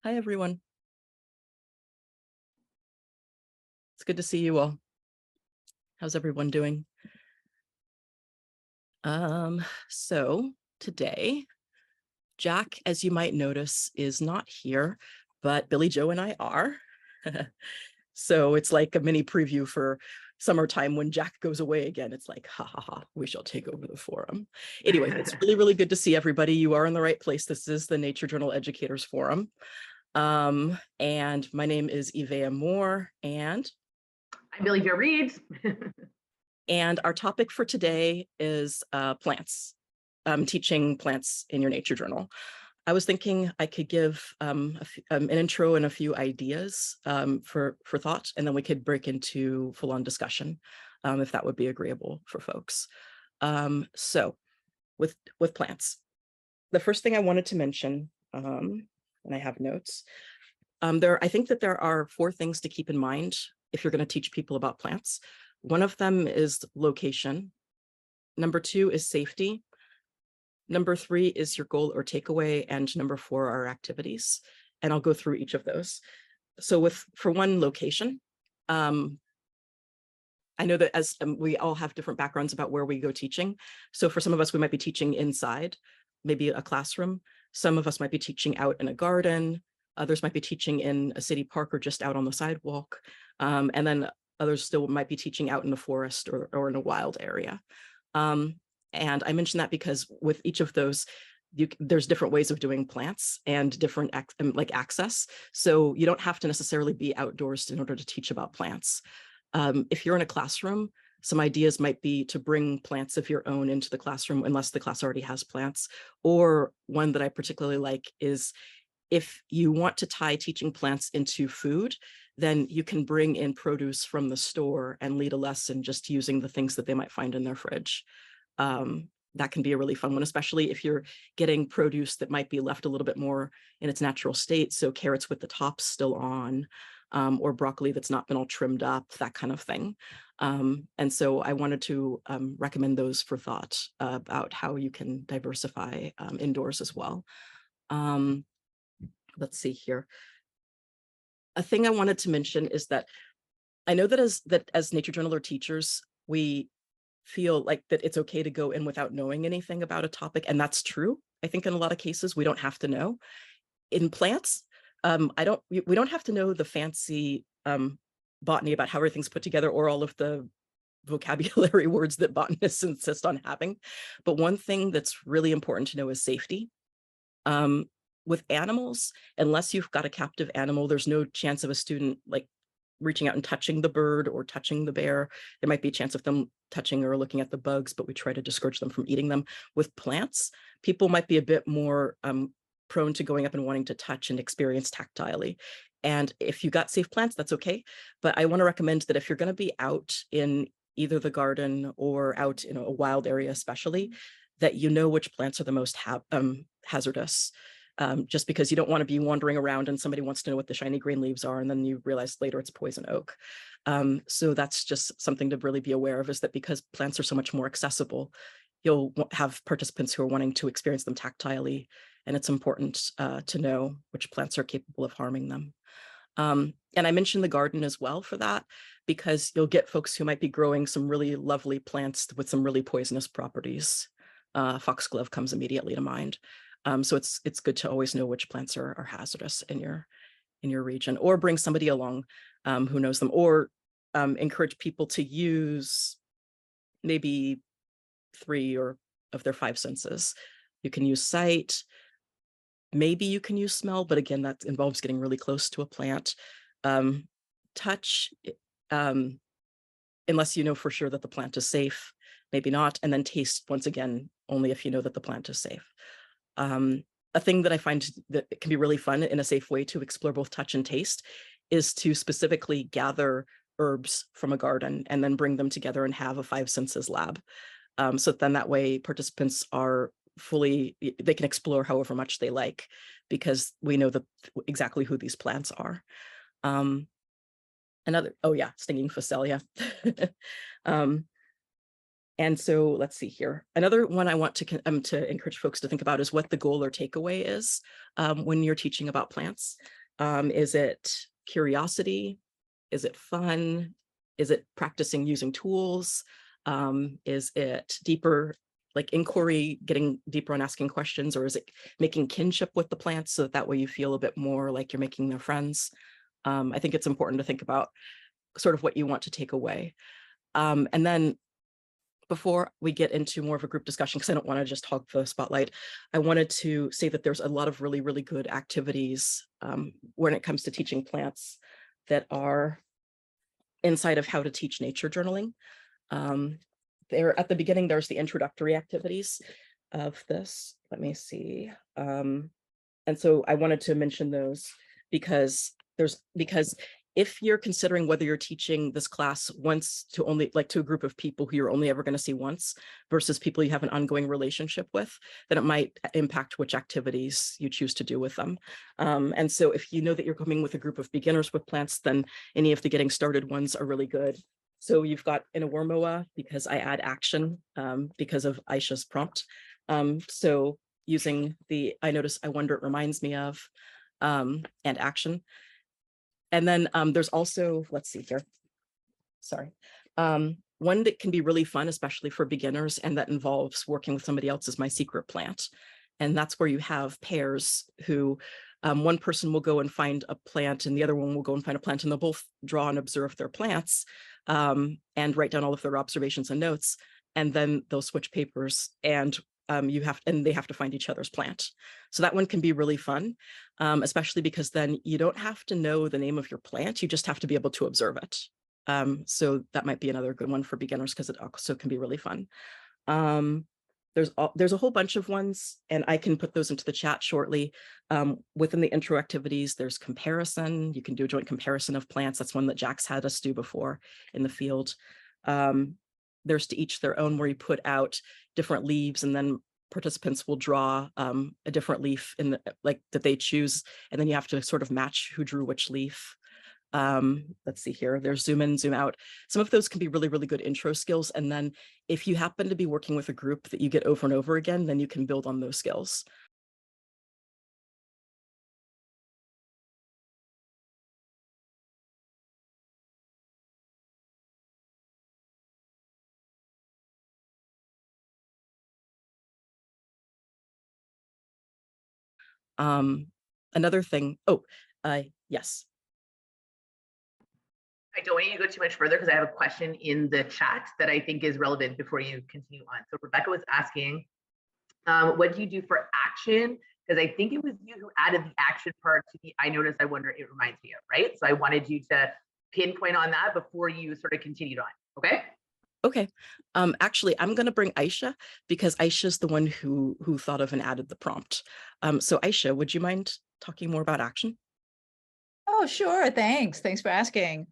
Hi, everyone. It's good to see you all. How's everyone doing? So today, Jack, as you might notice, is not here, but Billie, Joe, and I are. So it's like a mini preview for summertime when Jack goes away again. It's like, ha ha ha, we shall take over the forum. Anyway, it's really, really good to see everybody. You are in the right place. This is the Nature Journal Educators Forum. And my name is Yvea Moore, and I'm Billie Reid. And our topic for today is plants, teaching plants in your nature journal. I was thinking I could give an intro and a few ideas for thought, and then we could break into full-on discussion if that would be agreeable for folks. So with plants, the first thing I wanted to mention, and I have notes, I think that there are 4 things to keep in mind if you're going to teach people about plants. One of them is location. Number 2 is safety. Number 3 is your goal or takeaway. And number 4 are activities. And I'll go through each of those. So for one, location. I know that as we all have different backgrounds about where we go teaching. So for some of us, we might be teaching inside, maybe a classroom. Some of us might be teaching out in a garden. Others might be teaching in a city park or just out on the sidewalk. And then others still might be teaching out in the forest or in a wild area. And I mention that because with each of those, there's different ways of doing plants and different access. So you don't have to necessarily be outdoors in order to teach about plants. If you're in a classroom, some ideas might be to bring plants of your own into the classroom, unless the class already has plants. Or one that I particularly like is if you want to tie teaching plants into food, then you can bring in produce from the store and lead a lesson just using the things that they might find in their fridge. That can be a really fun one, especially if you're getting produce that might be left a little bit more in its natural state. So carrots with the tops still on, or broccoli that's not been all trimmed up, that kind of thing. And so I wanted to recommend those for thought about how you can diversify indoors as well. Let's see here. A thing I wanted to mention is that I know that as nature journaler teachers, we feel like that it's okay to go in without knowing anything about a topic, and that's true. I think in a lot of cases we don't have to know. In plants, we don't have to know the fancy botany about how everything's put together or all of the vocabulary words that botanists insist on having. But one thing that's really important to know is safety. With animals, unless you've got a captive animal, there's no chance of a student like reaching out and touching the bird or touching the bear. There might be a chance of them touching or looking at the bugs, but we try to discourage them from eating them. With plants, people might be a bit more prone to going up and wanting to touch and experience tactilely. And if you got safe plants, that's okay. But I want to recommend that if you're going to be out in either the garden or out in a wild area, especially, that you know which plants are the most hazardous. Just because you don't want to be wandering around and somebody wants to know what the shiny green leaves are, and then you realize later it's poison oak. So that's just something to really be aware of, is that because plants are so much more accessible, you'll have participants who are wanting to experience them tactilely, and it's important to know which plants are capable of harming them. And I mentioned the garden as well for that, because you'll get folks who might be growing some really lovely plants with some really poisonous properties. Foxglove comes immediately to mind. So it's good to always know which plants are hazardous in your region, or bring somebody along who knows them, or encourage people to use maybe 3 or of their 5 senses. You can use sight, maybe you can use smell, but again, that involves getting really close to a plant. Touch, unless you know for sure that the plant is safe, maybe not, and then taste, once again, only if you know that the plant is safe. A thing that I find that it can be really fun in a safe way to explore both touch and taste is to specifically gather herbs from a garden and then bring them together and have a 5 senses lab. So then that way participants are they can explore however much they like, because we know exactly who these plants are. Oh yeah, stinging phacelia. And so let's see here. Another one I want to encourage folks to think about is what the goal or takeaway is when you're teaching about plants. Is it curiosity? Is it fun? Is it practicing using tools? Is it deeper, like inquiry, getting deeper on asking questions, or is it making kinship with the plants so that way you feel a bit more like you're making their friends? I think it's important to think about sort of what you want to take away. And then before we get into more of a group discussion, because I don't want to just hog the spotlight, I wanted to say that there's a lot of really, really good activities when it comes to teaching plants that are inside of how to teach nature journaling. There at the beginning, there's the introductory activities of this. Let me see. And so I wanted to mention those because if you're considering whether you're teaching this class once to only like to a group of people who you're only ever going to see once versus people you have an ongoing relationship with, then it might impact which activities you choose to do with them. And so if you know that you're coming with a group of beginners with plants, then any of the getting started ones are really good. So you've got in a Wormoa, because I add action because of Aisha's prompt. So using the I notice, I wonder, it reminds me of, and action. And then there's also, let's see here, sorry. One that can be really fun, especially for beginners, and that involves working with somebody else is My Secret Plant. And that's where you have pairs who, one person will go and find a plant and the other one will go and find a plant, and they'll both draw and observe their plants and write down all of their observations and notes. And then they'll switch papers and they have to find each other's plant. So that one can be really fun, especially because then you don't have to know the name of your plant. You just have to be able to observe it. So that might be another good one for beginners because it also can be really fun. There's a whole bunch of ones, and I can put those into the chat shortly. Within the intro activities, there's comparison. You can do a joint comparison of plants. That's one that Jack's had us do before in the field. There's to each their own, where you put out different leaves and then participants will draw a different leaf in the, like that they choose, and then you have to sort of match who drew which leaf. Let's see here, there's zoom in, zoom out. Some of those can be really, really good intro skills. And then if you happen to be working with a group that you get over and over again, then you can build on those skills. Another thing, yes. I don't want you to go too much further because I have a question in the chat that I think is relevant before you continue on. So Rebecca was asking, what do you do for action? Because I think it was you who added the action part to the I notice, I wonder, it reminds me of, right? So I wanted you to pinpoint on that before you sort of continued on, okay? Okay. Actually, I'm going to bring Aisha because Aisha's the one who thought of and added the prompt. So Aisha, would you mind talking more about action? Oh, sure. Thanks. Thanks for asking.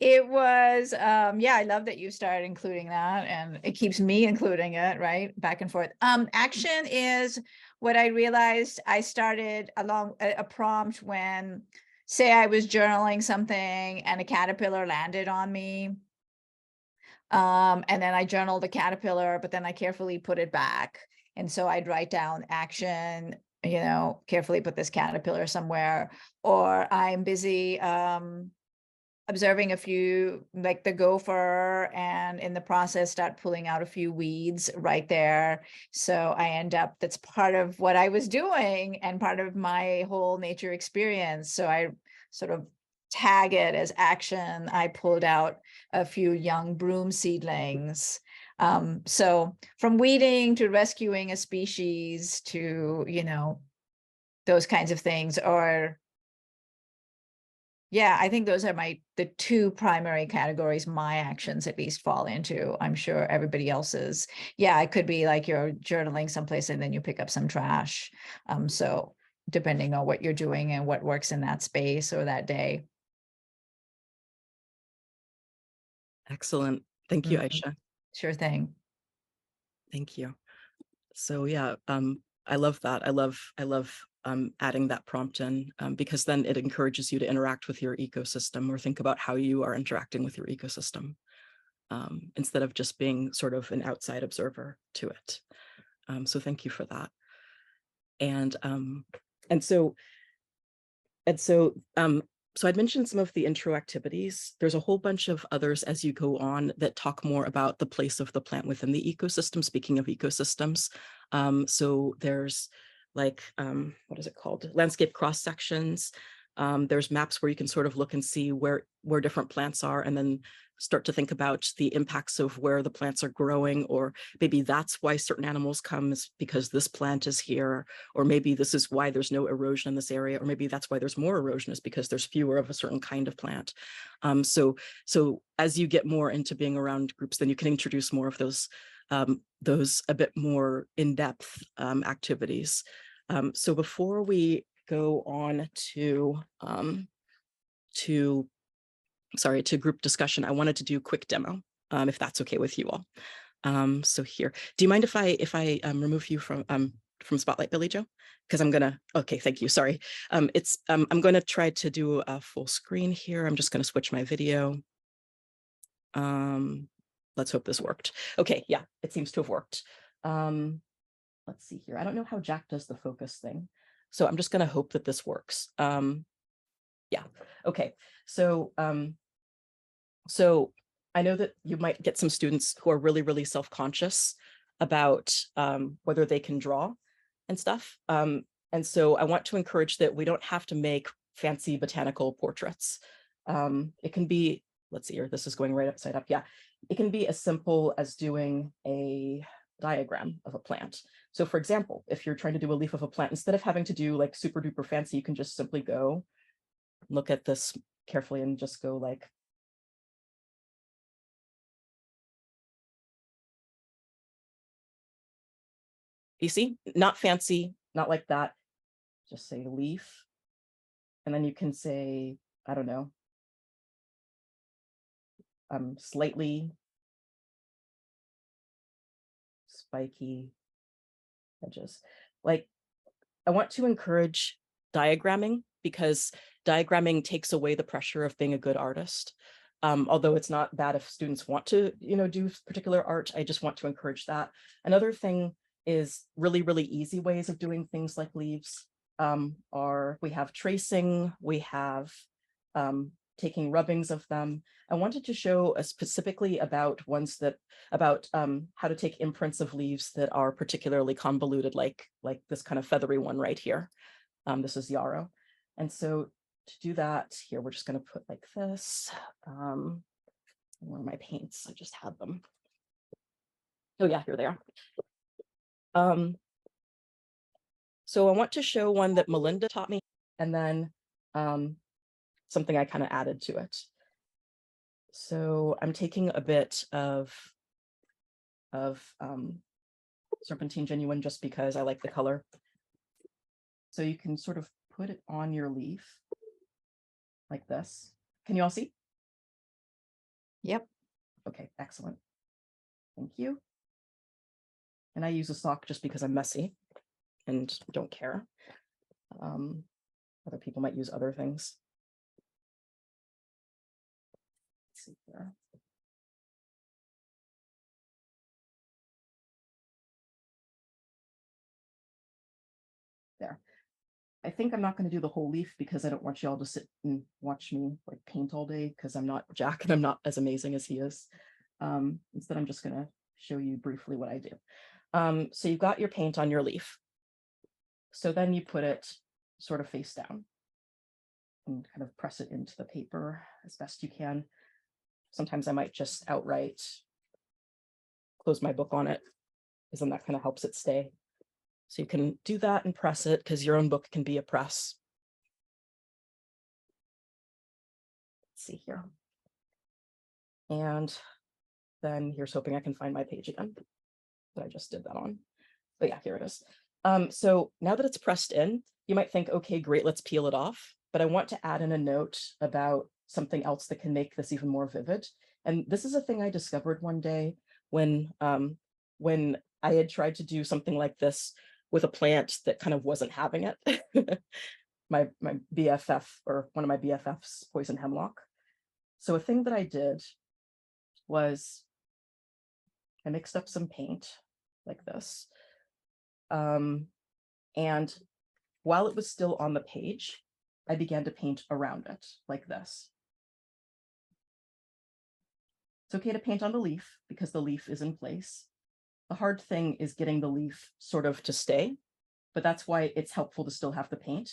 It was, yeah, I love that you started including that, and it keeps me including it, right? Back and forth. Action is what I realized I started along a prompt when, say, I was journaling something and a caterpillar landed on me. And then I journaled the caterpillar, but then I carefully put it back. And so I'd write down action, carefully put this caterpillar somewhere, or I'm busy observing a few, like the gopher, and in the process start pulling out a few weeds right there. So I end up, that's part of what I was doing and part of my whole nature experience. So I sort of tag it as action. I pulled out a few young broom seedlings. So from weeding to rescuing a species to, those kinds of things. Or yeah, I think those are the two primary categories my actions at least fall into. I'm sure everybody else's. Yeah, it could be like you're journaling someplace and then you pick up some trash. So depending on what you're doing and what works in that space or that day. Excellent. Thank you, Aisha. Sure thing. Thank you. So yeah, I love that. I love adding that prompt in because then it encourages you to interact with your ecosystem or think about how you are interacting with your ecosystem. instead of just being sort of an outside observer to it. So thank you for that. So I'd mentioned some of the intro activities. There's a whole bunch of others as you go on that talk more about the place of the plant within the ecosystem, speaking of ecosystems. So there's like, what is it called? Landscape cross sections. There's maps where you can sort of look and see where different plants are, and then start to think about the impacts of where the plants are growing, or maybe that's why certain animals come, is because this plant is here, or maybe this is why there's no erosion in this area, or maybe that's why there's more erosion, is because there's fewer of a certain kind of plant. So as you get more into being around groups, then you can introduce more of those a bit more in-depth activities. So before we go on to group discussion, I wanted to do a quick demo, if that's okay with you all. So here, do you mind if I remove you from Spotlight, Billie Jo? Because I'm gonna, okay, thank you, sorry. I'm gonna try to do a full screen here. I'm just gonna switch my video. Let's hope this worked. Okay, yeah, it seems to have worked. Let's see here. I don't know how Jack does the focus thing, so I'm just gonna hope that this works. Yeah, okay, so I know that you might get some students who are really, really self-conscious about whether they can draw and stuff. And so I want to encourage that we don't have to make fancy botanical portraits. It can be, let's see here, this is going right upside up. Yeah, it can be as simple as doing a diagram of a plant. So for example, if you're trying to do a leaf of a plant, instead of having to do like super duper fancy, you can just simply go look at this carefully and just go like, you see, not fancy, not like that. Just say leaf. And then you can say, I don't know, slightly spiky edges. Like, I want to encourage diagramming, because diagramming takes away the pressure of being a good artist. Although it's not bad if students want to, do particular art, I just want to encourage that. Another thing is really, really easy ways of doing things like leaves. We have tracing, we have taking rubbings of them. I wanted to show specifically about how to take imprints of leaves that are particularly convoluted, like this kind of feathery one right here. This is yarrow. And so to do that here, we're just going to put like this. Where are my paints? I just had them. Oh yeah, here they are. So I want to show one that Melinda taught me, and then something I kind of added to it. So I'm taking a bit of Serpentine Genuine just because I like the color. So you can sort of put it on your leaf like this. Can you all see? Yep. Okay, excellent. Thank you. And I use a sock just because I'm messy and don't care. Other people might use other things. Let's see here. There. I think I'm not going to do the whole leaf because I don't want you all to sit and watch me like paint all day, because I'm not Jack and I'm not as amazing as he is. Instead, I'm just going to show you briefly what I do. So you've got your paint on your leaf. So then you put it sort of face down and kind of press it into the paper as best you can. Sometimes I might just outright close my book on it, because then that kind of helps it stay. So you can do that and press it, because your own book can be a press. Let's see here. And then here's hoping I can find my page again that I just did that on. But yeah, here it is. So now that it's pressed in, you might think, okay, great, let's peel it off. But I want to add in a note about something else that can make this even more vivid. And this is a thing I discovered one day when I had tried to do something like this with a plant that kind of wasn't having it. my BFF, or one of my BFFs, poison hemlock. So a thing that I did was I mixed up some paint like this. And while it was still on the page, I began to paint around it like this. It's okay to paint on the leaf because the leaf is in place. The hard thing is getting the leaf sort of to stay, but that's why it's helpful to still have the paint.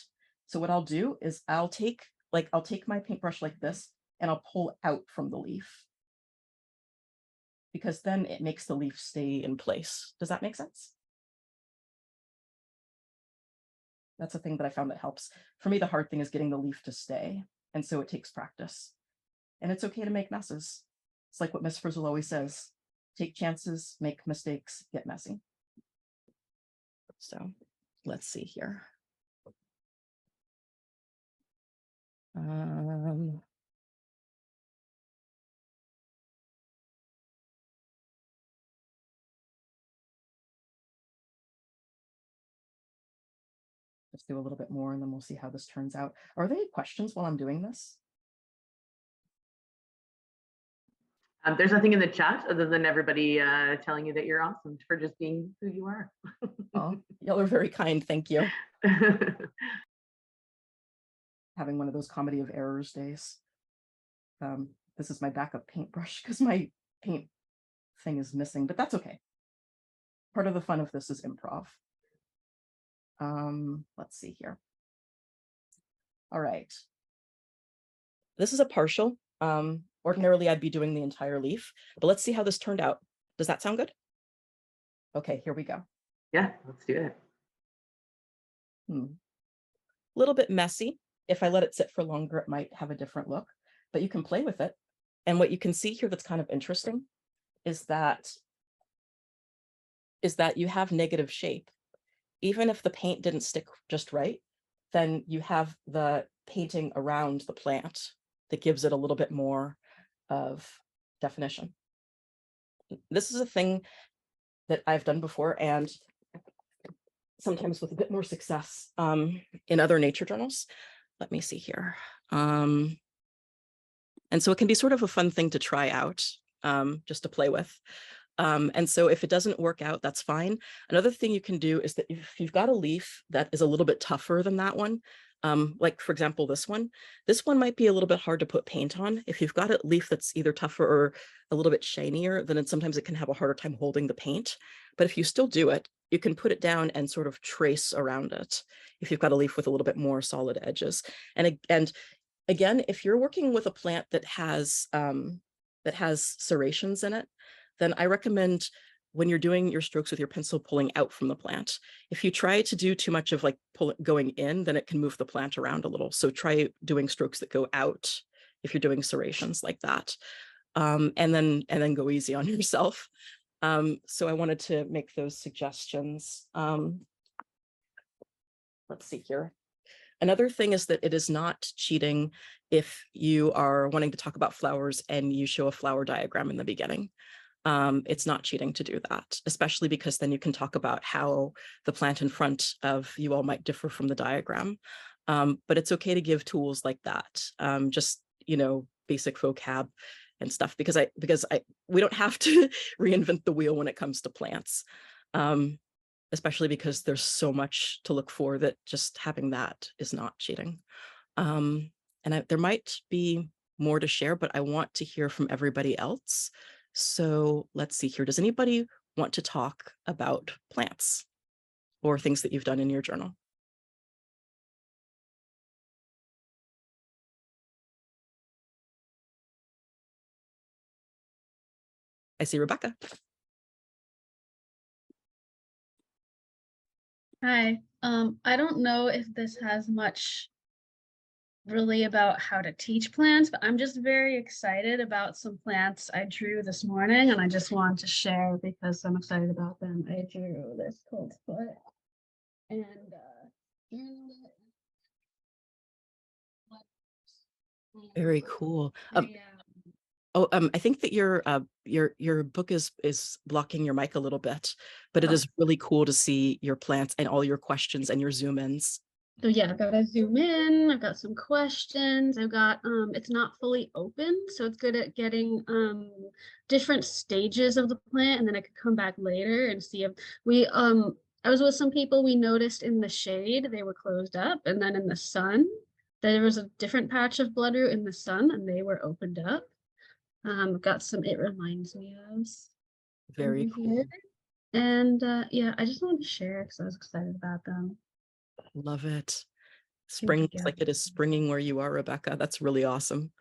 So what I'll do is I'll take my paintbrush like this and I'll pull out from the leaf, because then it makes the leaf stay in place. Does that make sense? That's a thing that I found that helps. For me, the hard thing is getting the leaf to stay. And so it takes practice. And it's okay to make messes. It's like what Miss Frizzle always says, take chances, make mistakes, get messy. So let's see here. Let's do a little bit more and then we'll see how this turns out. Are there any questions while I'm doing this? There's nothing in the chat other than everybody telling you that you're awesome for just being who you are. Oh, y'all are very kind. Thank you. Having one of those comedy of errors days. This is my backup paintbrush because my paint thing is missing, but that's okay. Part of the fun of this is improv. Let's see here. All right. This is a partial. Ordinarily, I'd be doing the entire leaf, but let's see how this turned out. Does that sound good? Okay, here we go. Yeah, let's do it. A little bit messy. If I let it sit for longer, it might have a different look, but you can play with it. And what you can see here that's kind of interesting is that you have negative shape. Even if the paint didn't stick just right, then you have the painting around the plant that gives it a little bit more of definition. This is a thing that I've done before, and sometimes with a bit more success in other nature journals. Let me see here. And so it can be sort of a fun thing to try out, just to play with. And so if it doesn't work out, that's fine. Another thing you can do is that if you've got a leaf that is a little bit tougher than that one, like for example, this one might be a little bit hard to put paint on. If you've got a leaf that's either tougher or a little bit shinier, then sometimes it can have a harder time holding the paint. But if you still do it, you can put it down and sort of trace around it if you've got a leaf with a little bit more solid edges. And again, if you're working with a plant that has serrations in it, then I recommend when you're doing your strokes with your pencil pulling out from the plant. If you try to do too much of like going in, then it can move the plant around a little. So try doing strokes that go out if you're doing serrations like that. And then go easy on yourself. So I wanted to make those suggestions. Let's see here. Another thing is that it is not cheating if you are wanting to talk about flowers and you show a flower diagram in the beginning. It's not cheating to do that, especially because then you can talk about how the plant in front of you all might differ from the diagram. But it's okay to give tools like that, just, basic vocab and stuff, because we don't have to reinvent the wheel when it comes to plants, especially because there's so much to look for that just having that is not cheating. And there might be more to share, but I want to hear from everybody else. So let's see here. Does anybody want to talk about plants or things that you've done in your journal? I see Rebecca. Hi. I don't know if this has much really about how to teach plants, but I'm just very excited about some plants I drew this morning, and I just want to share because I'm excited about them. I drew this cold foot and Very cool. I think that your book is blocking your mic a little bit, but it is really cool to see your plants and all your questions and your zoom ins. So yeah, I've got to zoom in. I've got some questions. I've got it's not fully open, so it's good at getting different stages of the plant, and then I could come back later and see if we I was with some people, we noticed in the shade they were closed up, and then in the sun there was a different patch of bloodroot in the sun and they were opened up. Got some it reminds me of Very over cool. here. And yeah, I just wanted to share because I was excited about them. Love it. Spring looks like it is springing where you are, Rebecca. That's really awesome.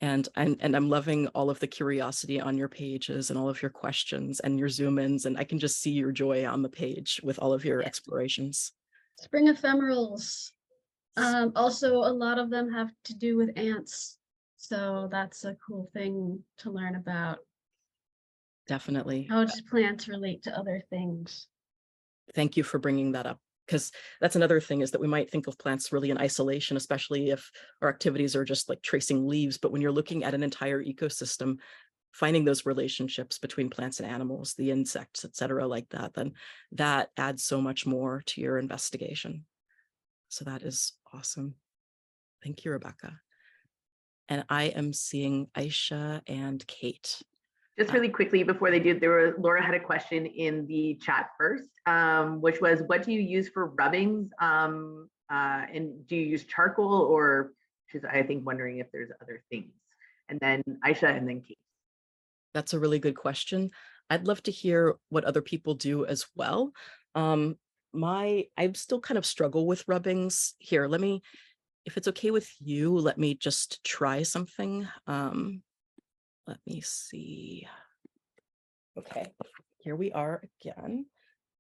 And I'm loving all of the curiosity on your pages and all of your questions and your zoom ins. And I can just see your joy on the page with all of your explorations. Spring ephemerals. Also, a lot of them have to do with ants. So that's a cool thing to learn about. Definitely. How does plants relate to other things? Thank you for bringing that up, because that's another thing, is that we might think of plants really in isolation, especially if our activities are just like tracing leaves. But when you're looking at an entire ecosystem, finding those relationships between plants and animals, the insects, et cetera, like that, then that adds so much more to your investigation. So that is awesome. Thank you, Rebecca. And I am seeing Aisha and Kate. Just really quickly before they do, Laura had a question in the chat first, which was, what do you use for rubbings? And do you use charcoal, or she's, I think, wondering if there's other things. And then Aisha and then Kate. That's a really good question. I'd love to hear what other people do as well. I still kind of struggle with rubbings. Here, let me, if it's okay with you, let me just try something. Let me see. Okay, here we are again.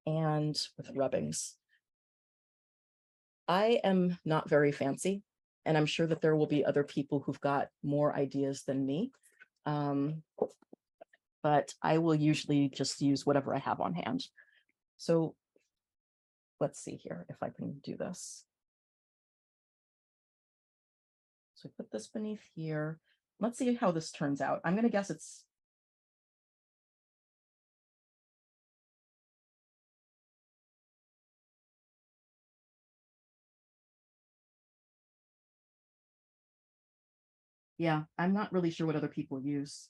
And with rubbings, I am not very fancy, and I'm sure that there will be other people who've got more ideas than me. But I will usually just use whatever I have on hand. So let's see here if I can do this. So put this beneath here. Let's see how this turns out. I'm going to guess it's. Yeah, I'm not really sure what other people use.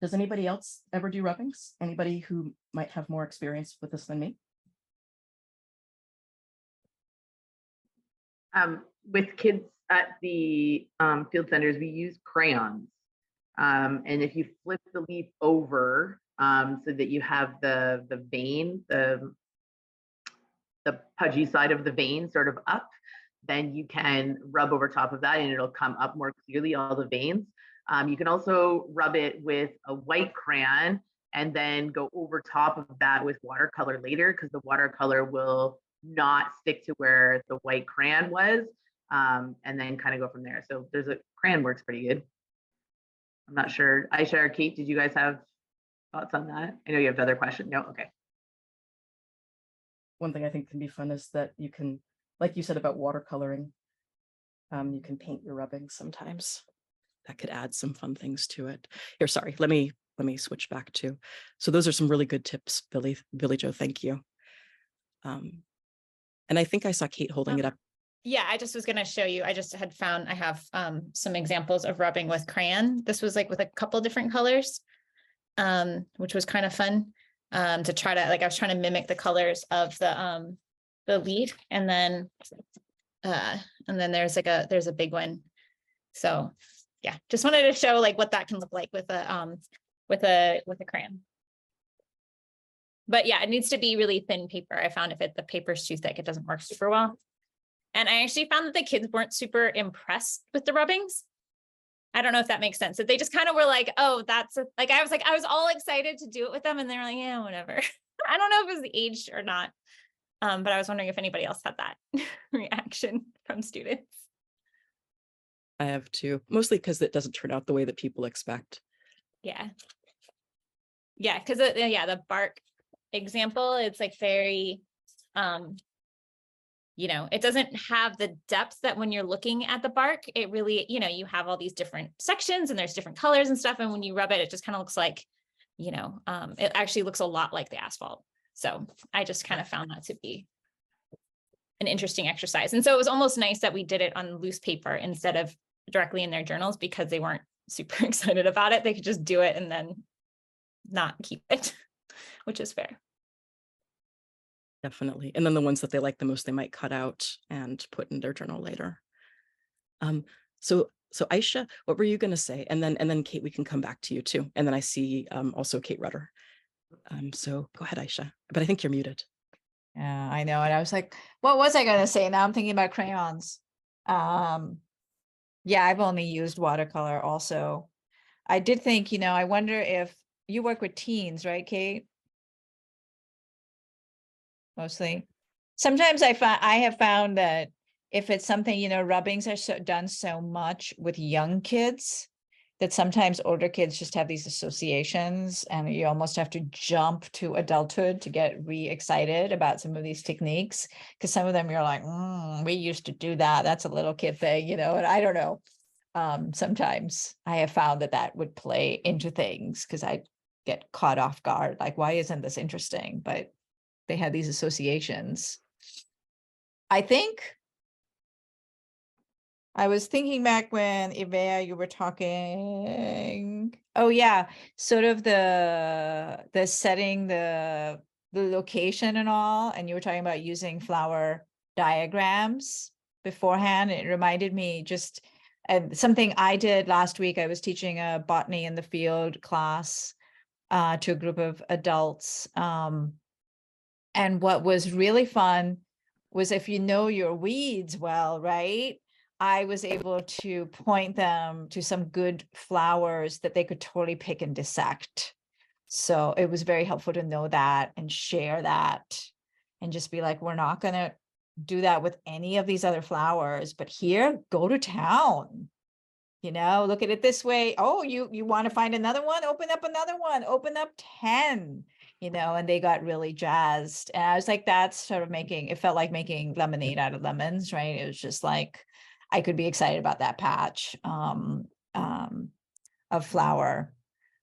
Does anybody else ever do rubbings? Anybody who might have more experience with this than me? With kids at the field centers, we use crayons. And if you flip the leaf over so that you have the vein, the pudgy side of the vein sort of up, then you can rub over top of that and it'll come up more clearly, all the veins. You can also rub it with a white crayon and then go over top of that with watercolor later, because the watercolor will not stick to where the white crayon was, and then kind of go from there. So there's a crayon works pretty good. I'm not sure. Aisha or Kate, did you guys have thoughts on that? I know you have another question. No, okay. One thing I think can be fun is that you can, like you said about watercoloring, you can paint your rubbings sometimes. That could add some fun things to it. Here, sorry, let me switch back to. So those are some really good tips, Billie Jo, thank you. And I think I saw Kate holding it up. Yeah, I just was going to show you. I just had found, I have some examples of rubbing with crayon. This was like with a couple different colors, which was kind of fun to try to, like, I was trying to mimic the colors of the lead, and then there's a big one. So yeah, just wanted to show like what that can look like with a crayon. But yeah, it needs to be really thin paper. I found if the paper's too thick, it doesn't work super well. And I actually found that the kids weren't super impressed with the rubbings. I don't know if that makes sense. That they just kind of were like, oh, that's like, I was all excited to do it with them. And they were like, yeah, whatever. I don't know if it was the age or not. But I was wondering if anybody else had that reaction from students. I have too, mostly because it doesn't turn out the way that people expect. Yeah. Yeah, because the bark example, it's like very, it doesn't have the depth that when you're looking at the bark, it really, you have all these different sections and there's different colors and stuff. And when you rub it, it just kind of looks like, it actually looks a lot like the asphalt. So I just kind of found that to be an interesting exercise. And so it was almost nice that we did it on loose paper instead of directly in their journals, because they weren't super excited about it. They could just do it and then not keep it, which is fair. Definitely. And then the ones that they like the most, they might cut out and put in their journal later. So Aisha, what were you going to say? And then Kate, we can come back to you too. And then I see also Kate Rudder. So go ahead, Aisha, but I think you're muted. Yeah, I know. And I was like, what was I going to say? Now I'm thinking about crayons. Yeah, I've only used watercolor also. I did think, I wonder if you work with teens, right, Kate? Mostly. Sometimes I have found that if it's something, rubbings are done so much with young kids that sometimes older kids just have these associations, and you almost have to jump to adulthood to get re-excited about some of these techniques, because some of them you're like, we used to do that. That's a little kid thing, and I don't know. Sometimes I have found that would play into things because I get caught off guard. Like, why isn't this interesting? But they had these associations. I think I was thinking back when Yvea, you were talking. Oh yeah, sort of the setting, the location and all, and you were talking about using flower diagrams beforehand. It reminded me just something I did last week. I was teaching a botany in the field class to a group of adults. And what was really fun was, if you know your weeds well, right? I was able to point them to some good flowers that they could totally pick and dissect. So it was very helpful to know that and share that and just be like, we're not going to do that with any of these other flowers, but here, go to town. Look at it this way. Oh, you want to find another one? Open up another one. Open up 10. And they got really jazzed. And I was like, that's sort of it felt like making lemonade out of lemons, right? It was just like, I could be excited about that patch of flower.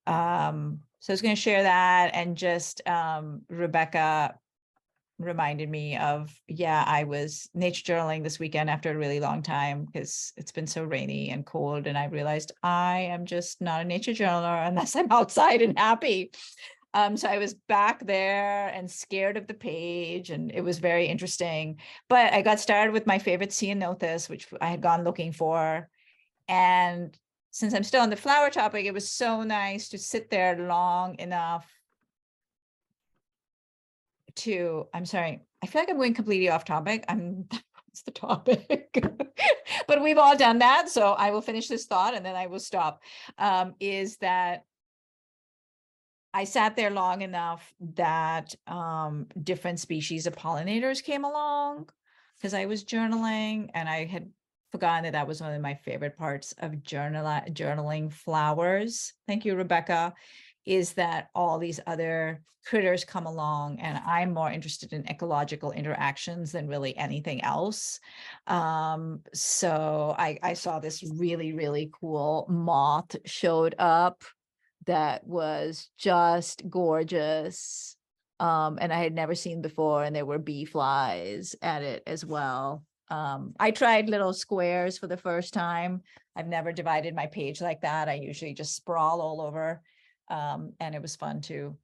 So I was going to share that. And just Rebecca reminded me of, I was nature journaling this weekend after a really long time because it's been so rainy and cold. And I realized I am just not a nature journaler unless I'm outside and happy. So I was back there and scared of the page, and it was very interesting. But I got started with my favorite ceanothus, which I had gone looking for. And since I'm still on the flower topic, it was so nice to sit there long enough to, I'm sorry, I feel like I'm going completely off topic. That's the topic, but we've all done that. So I will finish this thought and then I will stop. Is that I sat there long enough that different species of pollinators came along because I was journaling, and I had forgotten that was one of my favorite parts of journaling flowers. Thank you, Rebecca. Is that all these other critters come along, and I'm more interested in ecological interactions than really anything else. So I saw this really, really cool moth showed up that was just gorgeous. And I had never seen before, and there were bee flies at it as well. I tried little squares for the first time. I've never divided my page like that. I usually just sprawl all over. And it was fun to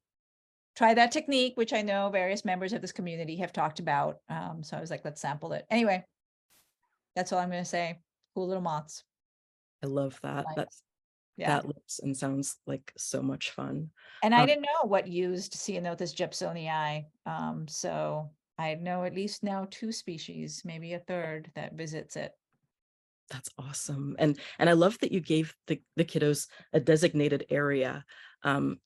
try that technique, which I know various members of this community have talked about. So I was like, let's sample it. Anyway, that's all I'm going to say. Cool little moths. I love that. Nice. That looks and sounds like so much fun. And I didn't know what used Ceanothus jepsonii. So I know at least now 2 species, maybe a third, that visits it. That's awesome. And I love that you gave the kiddos a designated area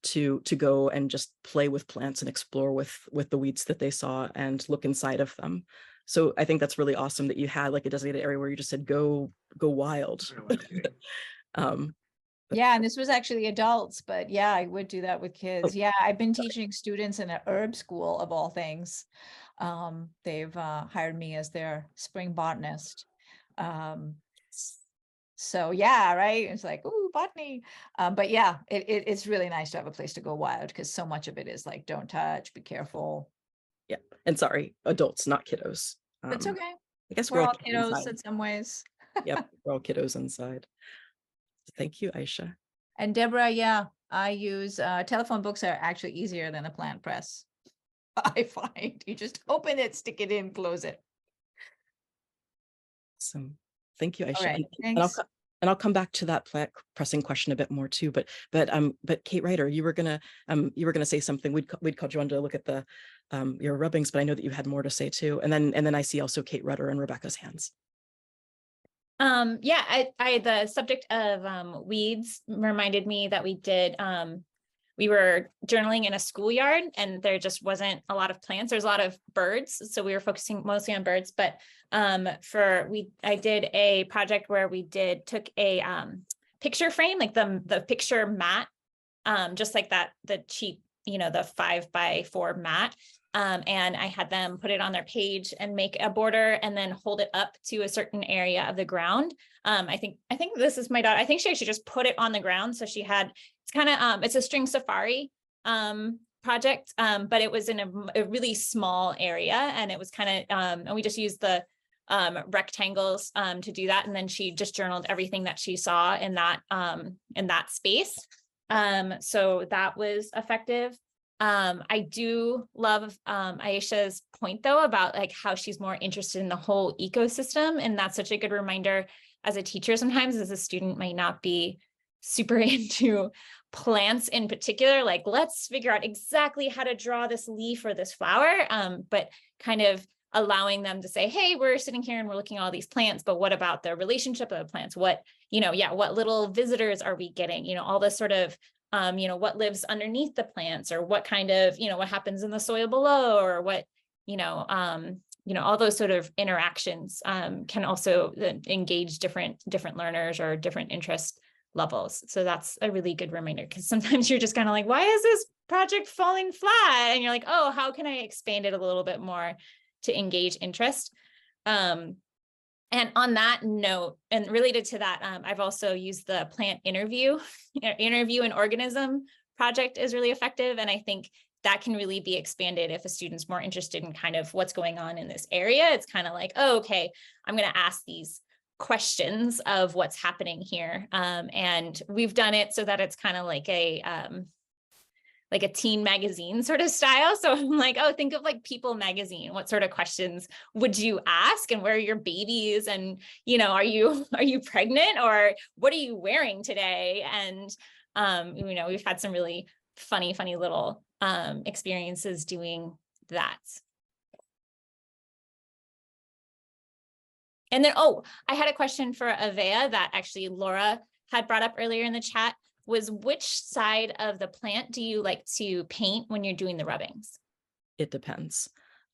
to go and just play with plants and explore with the weeds that they saw and look inside of them. So I think that's really awesome that you had like a designated area where you just said, go wild. Yeah, and this was actually adults, but yeah, I would do that with kids. Yeah, I've been teaching students in an herb school of all things. They've hired me as their spring botanist. So yeah, right. It's like, ooh, botany. But yeah, it's really nice to have a place to go wild because so much of it is like, don't touch, be careful. Yeah. And sorry, adults, not kiddos. That's okay. I guess We're all kids kiddos inside. in some ways. Yep, we're all kiddos inside. Thank you, Aisha. And Deborah, yeah, I use telephone books are actually easier than a plant press. I find you just open it, stick it in, close it. Awesome. Thank you, Aisha. All right, And I'll thanks. and I'll come back to that plant pressing question a bit more too. But Kate Ryder, you were gonna say something. We'd called you on to look at the your rubbings, but I know that you had more to say too. And then I see also Kate Rudder and Rebecca's hands. Yeah, the subject of weeds reminded me that we were journaling in a schoolyard and there just wasn't a lot of plants. There's a lot of birds. So we were focusing mostly on birds, but I did a project where we took a picture frame, like the picture mat, just like that, the cheap, the 5x4 mat. And I had them put it on their page and make a border and then hold it up to a certain area of the ground. I think this is my daughter. I think she actually just put it on the ground. So she had, it's kind of, it's a string safari project, but it was in a really small area and it was kind of, and we just used the rectangles to do that. And then she just journaled everything that she saw in that space. So that was effective. I do love Aisha's point though about like how she's more interested in the whole ecosystem. And that's such a good reminder as a teacher sometimes as a student might not be super into plants in particular, like let's figure out exactly how to draw this leaf or this flower, but kind of allowing them to say, hey, we're sitting here and we're looking at all these plants, but what about the relationship of the plants? What, what little visitors are we getting? All this sort of what lives underneath the plants or what kind of, what happens in the soil below or what, all those sort of interactions can also engage different learners or different interest levels. So that's a really good reminder because sometimes you're just kind of like, why is this project falling flat? And you're like, oh, how can I expand it a little bit more to engage interest? And on that note, and related to that, I've also used the plant interview and organism project is really effective. And I think that can really be expanded if a student's more interested in kind of what's going on in this area. It's kind of like, oh, okay, I'm going to ask these questions of what's happening here. And we've done it so that it's kind of like a teen magazine sort of style. So I'm like, oh, think of like People magazine. What sort of questions would you ask? And where are your babies? And, are you pregnant or what are you wearing today? And, we've had some really funny little experiences doing that. And then, I had a question for Yvea that actually Laura had brought up earlier in the chat. Was which side of the plant do you like to paint when you're doing the rubbings? It depends.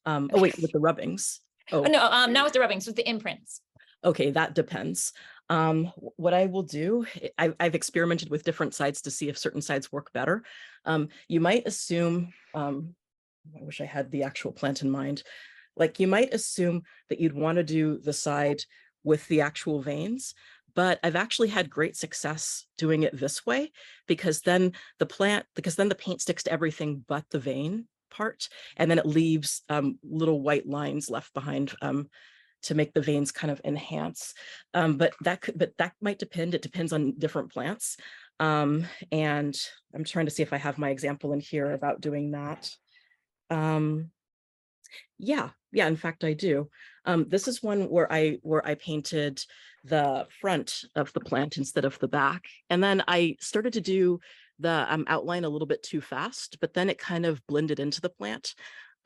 Oh wait, with the rubbings. Oh no, not with the rubbings, with the imprints. Okay, that depends. What I will do, I've experimented with different sides to see if certain sides work better. You might assume, I wish I had the actual plant in mind. Like you might assume that you'd want to do the side with the actual veins, but I've actually had great success doing it this way because then the paint sticks to everything but the vein part, and then it leaves little white lines left behind to make the veins kind of enhance. But that might depend. It depends on different plants. And I'm trying to see if I have my example in here about doing that. Yeah, in fact, I do. This is one where I painted the front of the plant instead of the back. And then I started to do the outline a little bit too fast, but then it kind of blended into the plant.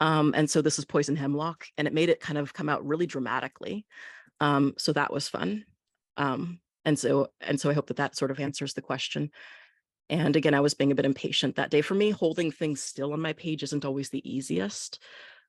And so this is poison hemlock, and it made it kind of come out really dramatically. So that was fun. And so I hope that sort of answers the question. And again, I was being a bit impatient that day. For me, holding things still on my page isn't always the easiest.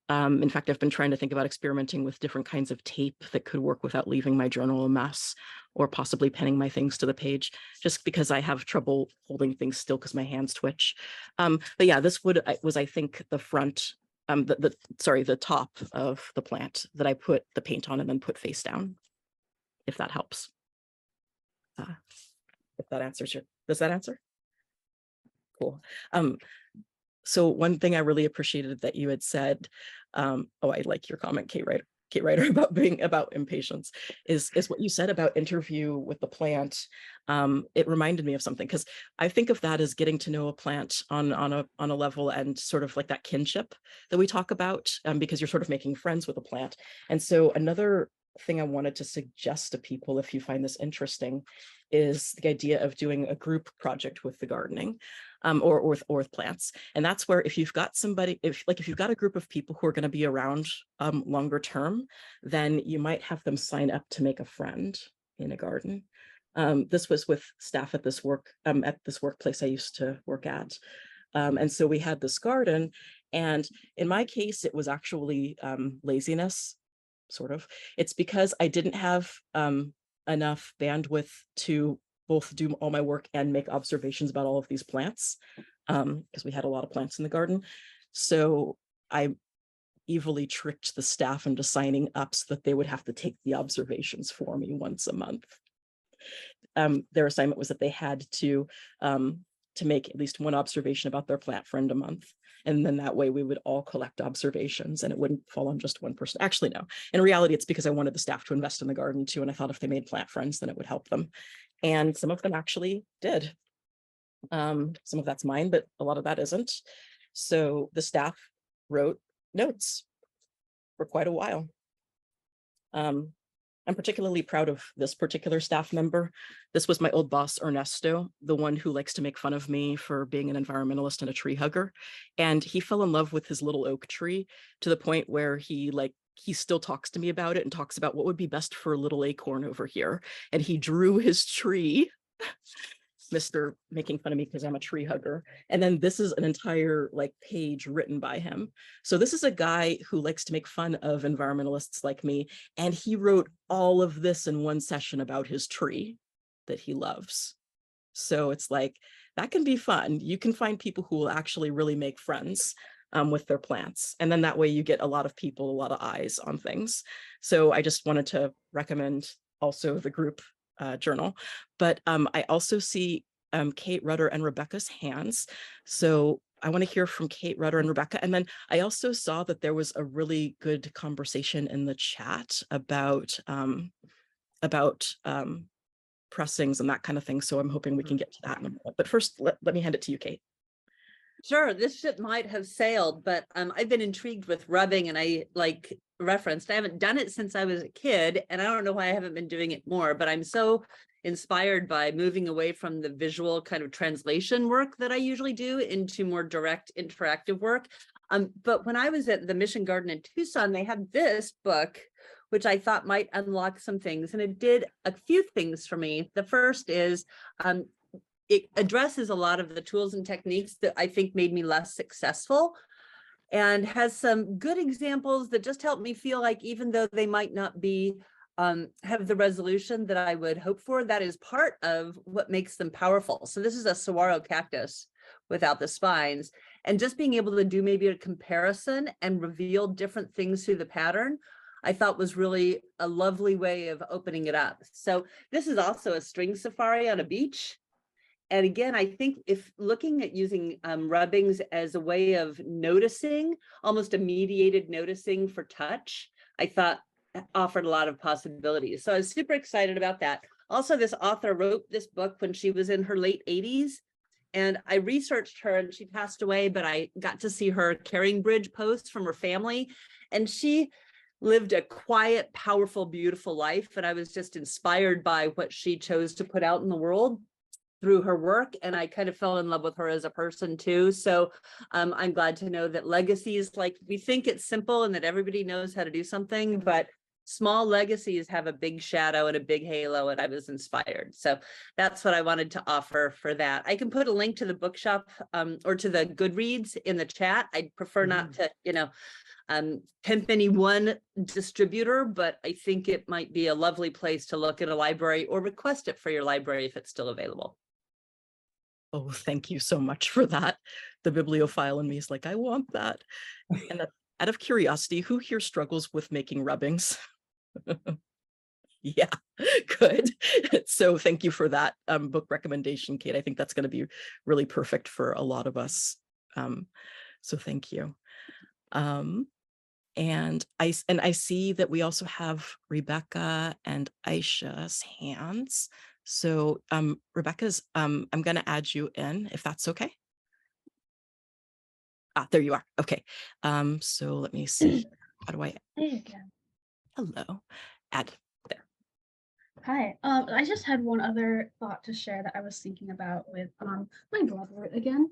In fact, I've been trying to think about experimenting with different kinds of tape that could work without leaving my journal a mess, or possibly pinning my things to the page, just because I have trouble holding things still because my hands twitch. But yeah, this was, I think, the front, the top of the plant that I put the paint on and then put face down, if that helps. If that answers does that answer? Cool. So one thing I really appreciated that you had said, oh, I like your comment, Kate Ryder, about impatience, is what you said about interview with the plant. It reminded me of something, because I think of that as getting to know a plant on a level, and sort of like that kinship that we talk about, because you're sort of making friends with a plant. And so another thing I wanted to suggest to people, if you find this interesting, is the idea of doing a group project with the gardening, or with plants. And that's where, if you've got somebody, if you've got a group of people who are going to be around longer term, then you might have them sign up to make a friend in a garden. This was with staff at this workplace I used to work at. And so we had this garden, and in my case, it was actually laziness, sort of. It's because I didn't have enough bandwidth to both do all my work and make observations about all of these plants, because we had a lot of plants in the garden. So I evilly tricked the staff into signing up so that they would have to take the observations for me once a month. Their assignment was that they had to make at least one observation about their plant friend a month. And then that way we would all collect observations, and it wouldn't fall on just one person. Actually, no. In reality, it's because I wanted the staff to invest in the garden too. And I thought if they made plant friends, then it would help them. And some of them actually did. Some of that's mine, but a lot of that isn't. So the staff wrote notes for quite a while. I'm particularly proud of this particular staff member. This was my old boss, Ernesto, the one who likes to make fun of me for being an environmentalist and a tree hugger. And he fell in love with his little oak tree to the point where he still talks to me about it and talks about what would be best for a little acorn over here. And he drew his tree, Mr. making fun of me because I'm a tree hugger. And then this is an entire page written by him. So this is a guy who likes to make fun of environmentalists like me. And he wrote all of this in one session about his tree that he loves. So it's like, that can be fun. You can find people who will actually really make friends with their plants. And then that way you get a lot of people, a lot of eyes on things. So I just wanted to recommend also the group journal. But I also see Kate Rudder and Rebecca's hands. So I want to hear from Kate Rudder and Rebecca. And then I also saw that there was a really good conversation in the chat about pressings and that kind of thing. So I'm hoping we can get to that in a minute. But first, let me hand it to you, Kate. Sure, this ship might have sailed, but I've been intrigued with rubbing, and I referenced, I haven't done it since I was a kid, and I don't know why I haven't been doing it more, but I'm so inspired by moving away from the visual kind of translation work that I usually do into more direct interactive work. But when I was at the Mission Garden in Tucson, they had this book, which I thought might unlock some things, and it did a few things for me. The first is, it addresses a lot of the tools and techniques that I think made me less successful, and has some good examples that just help me feel like, even though they might not be have the resolution that I would hope for, that is part of what makes them powerful. So this is a saguaro cactus without the spines, and just being able to do maybe a comparison and reveal different things through the pattern, I thought was really a lovely way of opening it up. So this is also a string safari on a beach. And again, I think if looking at using rubbings as a way of noticing, almost a mediated noticing for touch, I thought offered a lot of possibilities. So I was super excited about that. Also, this author wrote this book when she was in her late 80s. And I researched her, and she passed away, but I got to see her carrying bridge posts from her family. And she lived a quiet, powerful, beautiful life. And I was just inspired by what she chose to put out in the world through her work, and I kind of fell in love with her as a person too. So I'm glad to know that legacies, we think it's simple and that everybody knows how to do something, but small legacies have a big shadow and a big halo, and I was inspired. So that's what I wanted to offer for that. I can put a link to the bookshop or to the Goodreads in the chat. I'd prefer not to, pimp any one distributor, but I think it might be a lovely place to look at a library or request it for your library if it's still available. Oh, thank you so much for that. The bibliophile in me is like, I want that. And out of curiosity, who here struggles with making rubbings? Yeah, good. So thank you for that book recommendation, Kate. I think that's going to be really perfect for a lot of us. So thank you. And I see that we also have Rebecca and Aisha's hands. So Rebecca's, I'm going to add you in if that's okay. Ah, there you are. Okay. So let me see. How do I? There you go. Hello. Add there. Hi. I just had one other thought to share that I was thinking about with my bloodroot again.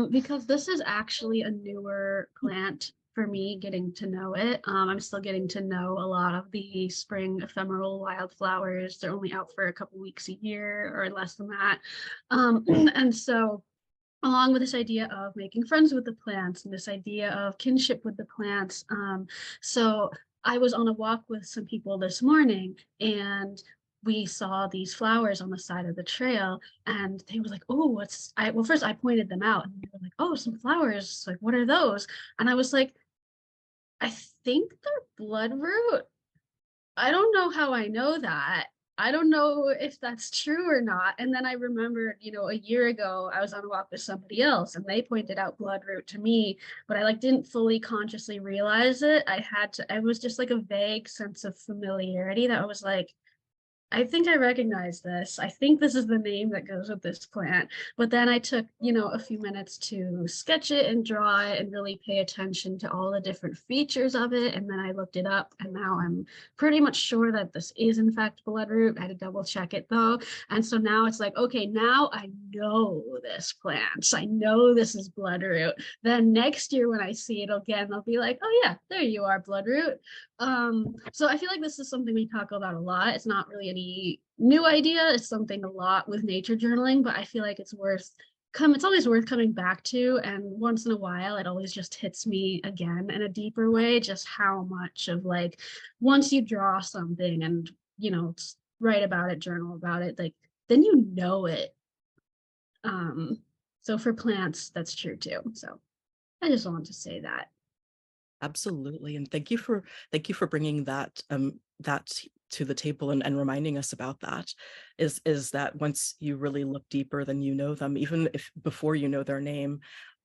Because this is actually a newer plant for me getting to know it. I'm still getting to know a lot of the spring ephemeral wildflowers. They're only out for a couple weeks a year or less than that. And so along with this idea of making friends with the plants and this idea of kinship with the plants. So I was on a walk with some people this morning and we saw these flowers on the side of the trail and they were like, oh, well, first I pointed them out and they were like, oh, some flowers, like, what are those? And I was like, I think they're bloodroot. I don't know how I know that. I don't know if that's true or not. And then I remembered, a year ago, I was on a walk with somebody else and they pointed out bloodroot to me, but I didn't fully consciously realize it. It was just like a vague sense of familiarity that I was like, I think I recognize this. I think this is the name that goes with this plant. But then I took, a few minutes to sketch it and draw it and really pay attention to all the different features of it. And then I looked it up and now I'm pretty much sure that this is in fact bloodroot. I had to double check it though. And so now it's like, okay, now I know this plant. I know this is bloodroot. Then next year when I see it again, they'll be like, oh yeah, there you are, bloodroot. So I feel like this is something we talk about a lot. It's not really any new idea. It's something a lot with nature journaling, but I feel like it's always worth coming back to. And once in a while, it always just hits me again in a deeper way, just how much of once you draw something and, write about it, journal about it, then you know it. So for plants, that's true too. So I just wanted to say that. Absolutely. And thank you for bringing that to the table and reminding us about that is that once you really look deeper, then you know them, even if before you know their name.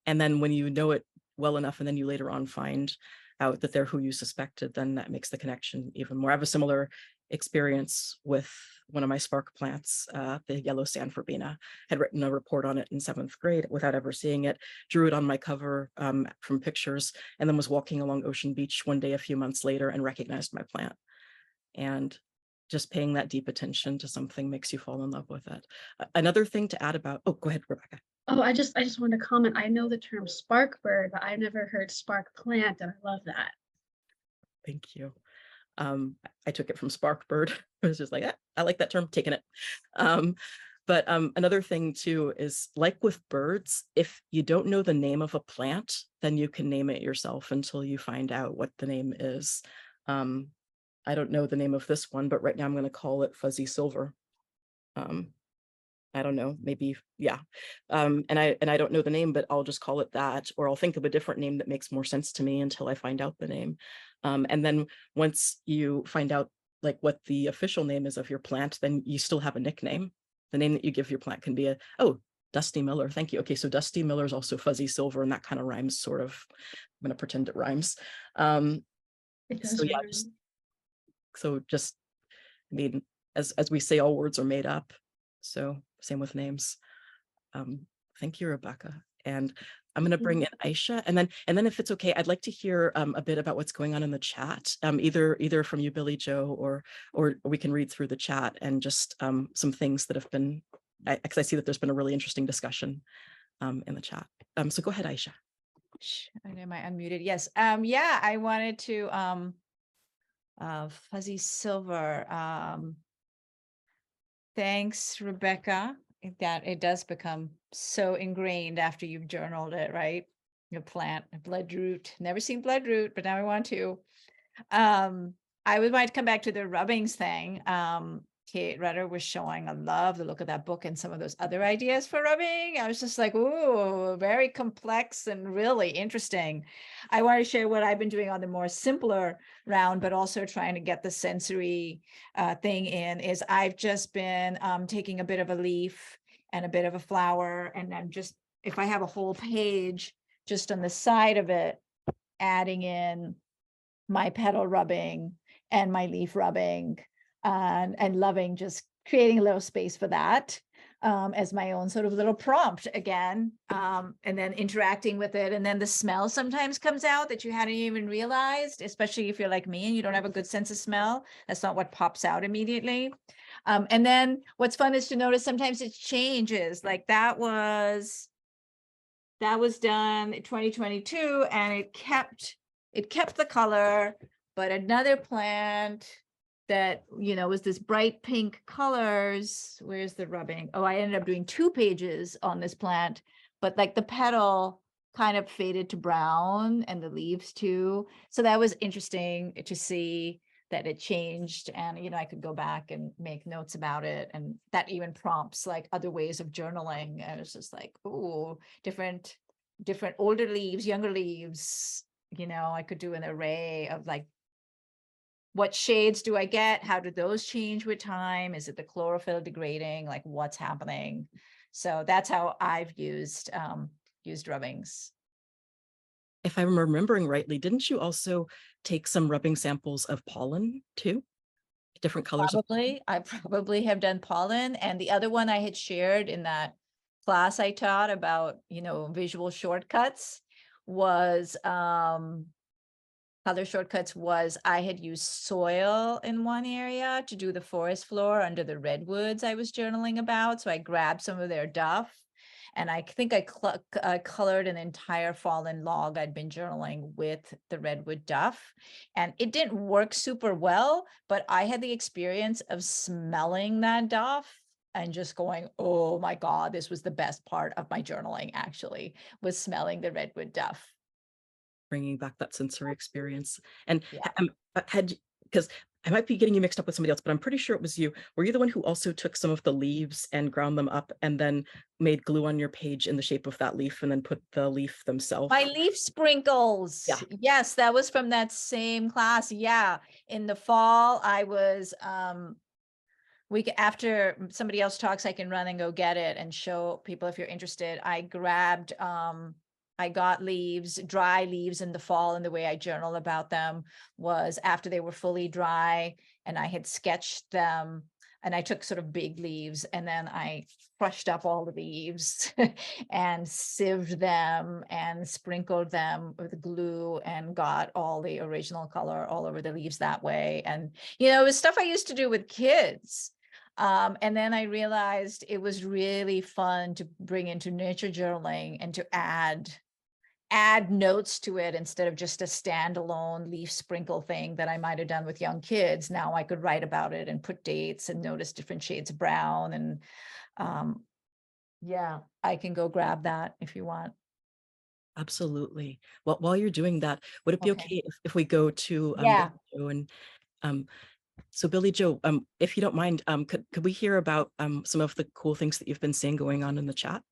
And then when you know it well enough, and then you later on find out that they're who you suspected, then that makes the connection even more. I have a similar experience with one of my spark plants, the yellow sand verbena. Had written a report on it in 7th grade without ever seeing it, drew it on my cover from pictures, and then was walking along Ocean Beach one day a few months later and recognized my plant. And just paying that deep attention to something makes you fall in love with it. Another thing to add about, oh, go ahead, Rebecca. Oh, I just wanted to comment. I know the term spark bird, but I've never heard spark plant, and I love that. Thank you. I took it from spark bird. I was just like, I like that term, taking it. But another thing too is, like with birds, if you don't know the name of a plant, then you can name it yourself until you find out what the name is. I don't know the name of this one, but right now I'm going to call it fuzzy silver. I don't know, maybe, yeah. And I don't know the name, but I'll just call it that, or I'll think of a different name that makes more sense to me until I find out the name. And then once you find out what the official name is of your plant, then you still have a nickname. The name that you give your plant can be Dusty Miller. Thank you. Okay, so Dusty Miller is also fuzzy silver, and that kind of rhymes, sort of. I'm going to pretend it rhymes. It does so yeah, just, I mean, as we say, all words are made up. So same with names. Thank you, Rebecca. And I'm going to bring in Aisha, and then if it's okay, I'd like to hear a bit about what's going on in the chat, either from you, Billie, Joe, or we can read through the chat and just some things that have been, because I see that there's been a really interesting discussion in the chat. So go ahead, Aisha. Am I unmuted? Yes. Yeah, I wanted to fuzzy silver. Thanks, Rebecca. That it does become so ingrained after you've journaled it, right? Your plant, bloodroot. Never seen bloodroot, but now I want to. I would like to come back to the rubbings thing. Kate Rutter was showing. I love the look of that book and some of those other ideas for rubbing. I was just like, ooh, very complex and really interesting. I want to share what I've been doing on the more simpler round, but also trying to get the sensory thing in, is I've just been taking a bit of a leaf and a bit of a flower, and I'm just, if I have a whole page, just on the side of it, adding in my petal rubbing and my leaf rubbing, and loving just creating a little space for that as my own sort of little prompt again, and then interacting with it. And then the smell sometimes comes out that you hadn't even realized, especially if you're like me and you don't have a good sense of smell. That's not what pops out immediately. And then what's fun is to notice sometimes it changes. Like that was done in 2022 and it kept the color, but another plant that, you know, was this bright pink colors. Where's the rubbing? Oh, I ended up doing 2 pages on this plant, but like the petal kind of faded to brown and the leaves too. So that was interesting to see that it changed. And, you know, I could go back and make notes about it. And that even prompts like other ways of journaling. And it's just like, ooh, different older leaves, younger leaves. You know, I could do an array of like, what shades do I get? How do those change with time? Is it the chlorophyll degrading? Like what's happening? So that's how I've used rubbings. If I'm remembering rightly, didn't you also take some rubbing samples of pollen too? Different colors of pollen? I probably have done pollen. And the other one I had shared in that class I taught about, you know, visual shortcuts was color shortcuts was I had used soil in one area to do the forest floor under the redwoods I was journaling about. So I grabbed some of their duff, and I think I colored an entire fallen log I'd been journaling with the redwood duff. And it didn't work super well, but I had the experience of smelling that duff and just going, oh my God, this was the best part of my journaling actually, was smelling the redwood duff. Bringing back that sensory experience. And Yeah. because I might be getting you mixed up with somebody else, but I'm pretty sure it was you. Were you the one who also took some of the leaves and ground them up and then made glue on your page in the shape of that leaf and then put the leaf themselves? My leaf sprinkles. Yeah. Yes, that was from that same class. Yeah. In the fall, I was after somebody else talks, I can run and go get it and show people if you're interested. I got leaves, dry leaves in the fall, and the way I journal about them was after they were fully dry and I had sketched them, and I took sort of big leaves and then I crushed up all the leaves and sieved them and sprinkled them with glue and got all the original color all over the leaves that way. And, you know, it was stuff I used to do with kids. And then I realized it was really fun to bring into nature journaling and to add notes to it instead of just a standalone leaf sprinkle thing that I might have done with young kids. Now I could write about it and put dates and notice different shades of brown. And yeah, I can go grab that if you want. Absolutely. Well, while you're doing that, would it be okay if we go to Yeah. Billie Jo? And so Billie Jo, if you don't mind, could we hear about some of the cool things that you've been seeing going on in the chat?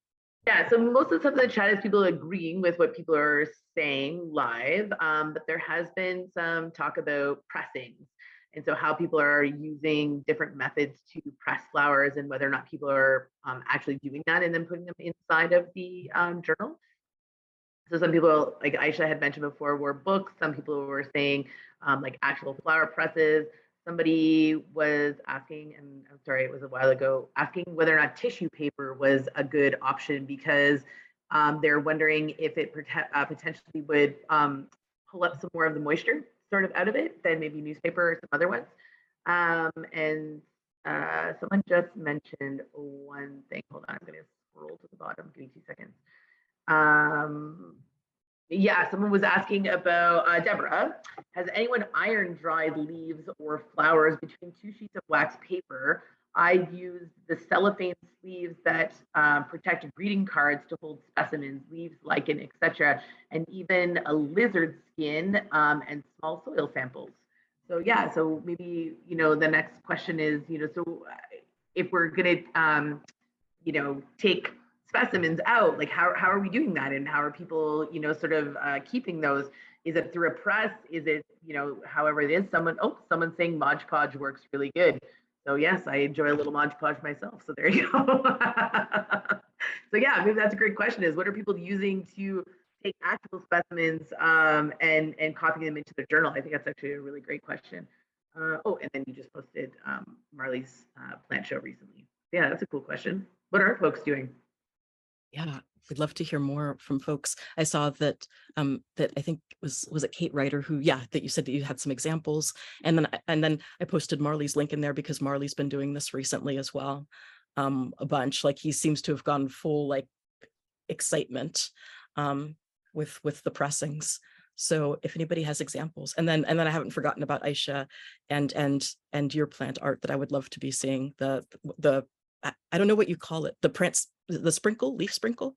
Yeah, so most of the stuff in the chat is people agreeing with what people are saying live, but there has been some talk about pressings. And so how people are using different methods to press flowers and whether or not people are actually doing that and then putting them inside of the journal. So some people, like Aisha had mentioned before, were books. Some people were saying like actual flower presses. Somebody was asking, and I'm sorry, it was a while ago, asking whether or not tissue paper was a good option because they're wondering if it potentially would pull up some more of the moisture sort of out of it than maybe newspaper or some other ones. And someone just mentioned one thing. Hold on, I'm going to scroll to the bottom. Give me 2 seconds. Yeah, someone was asking about, Deborah, has anyone iron dried leaves or flowers between 2 sheets of wax paper? I've used the cellophane sleeves that protect greeting cards to hold specimens, leaves, lichen, etc., and even a lizard skin and small soil samples. So yeah, so maybe, the next question is, so if we're gonna, take specimens out, like how are we doing that? And how are people, sort of keeping those? Is it through a press? Is it, however it is? Someone's saying Mod Podge works really good. So yes, I enjoy a little Mod Podge myself. So there you go. So yeah, maybe that's a great question, is what are people using to take actual specimens and copy them into their journal? I think that's actually a really great question. And then you just posted Marley's plant show recently. Yeah, that's a cool question. What are folks doing? Yeah, we'd love to hear more from folks. I saw that that I think was it Kate Ryder who, yeah, that you said that you had some examples, and then I posted Marley's link in there because Marley's been doing this recently as well, a bunch. Like he seems to have gone full like excitement with the pressings. So if anybody has examples, and then I haven't forgotten about Aisha and your plant art that I would love to be seeing. The I don't know what you call it, the sprinkle, leaf sprinkle.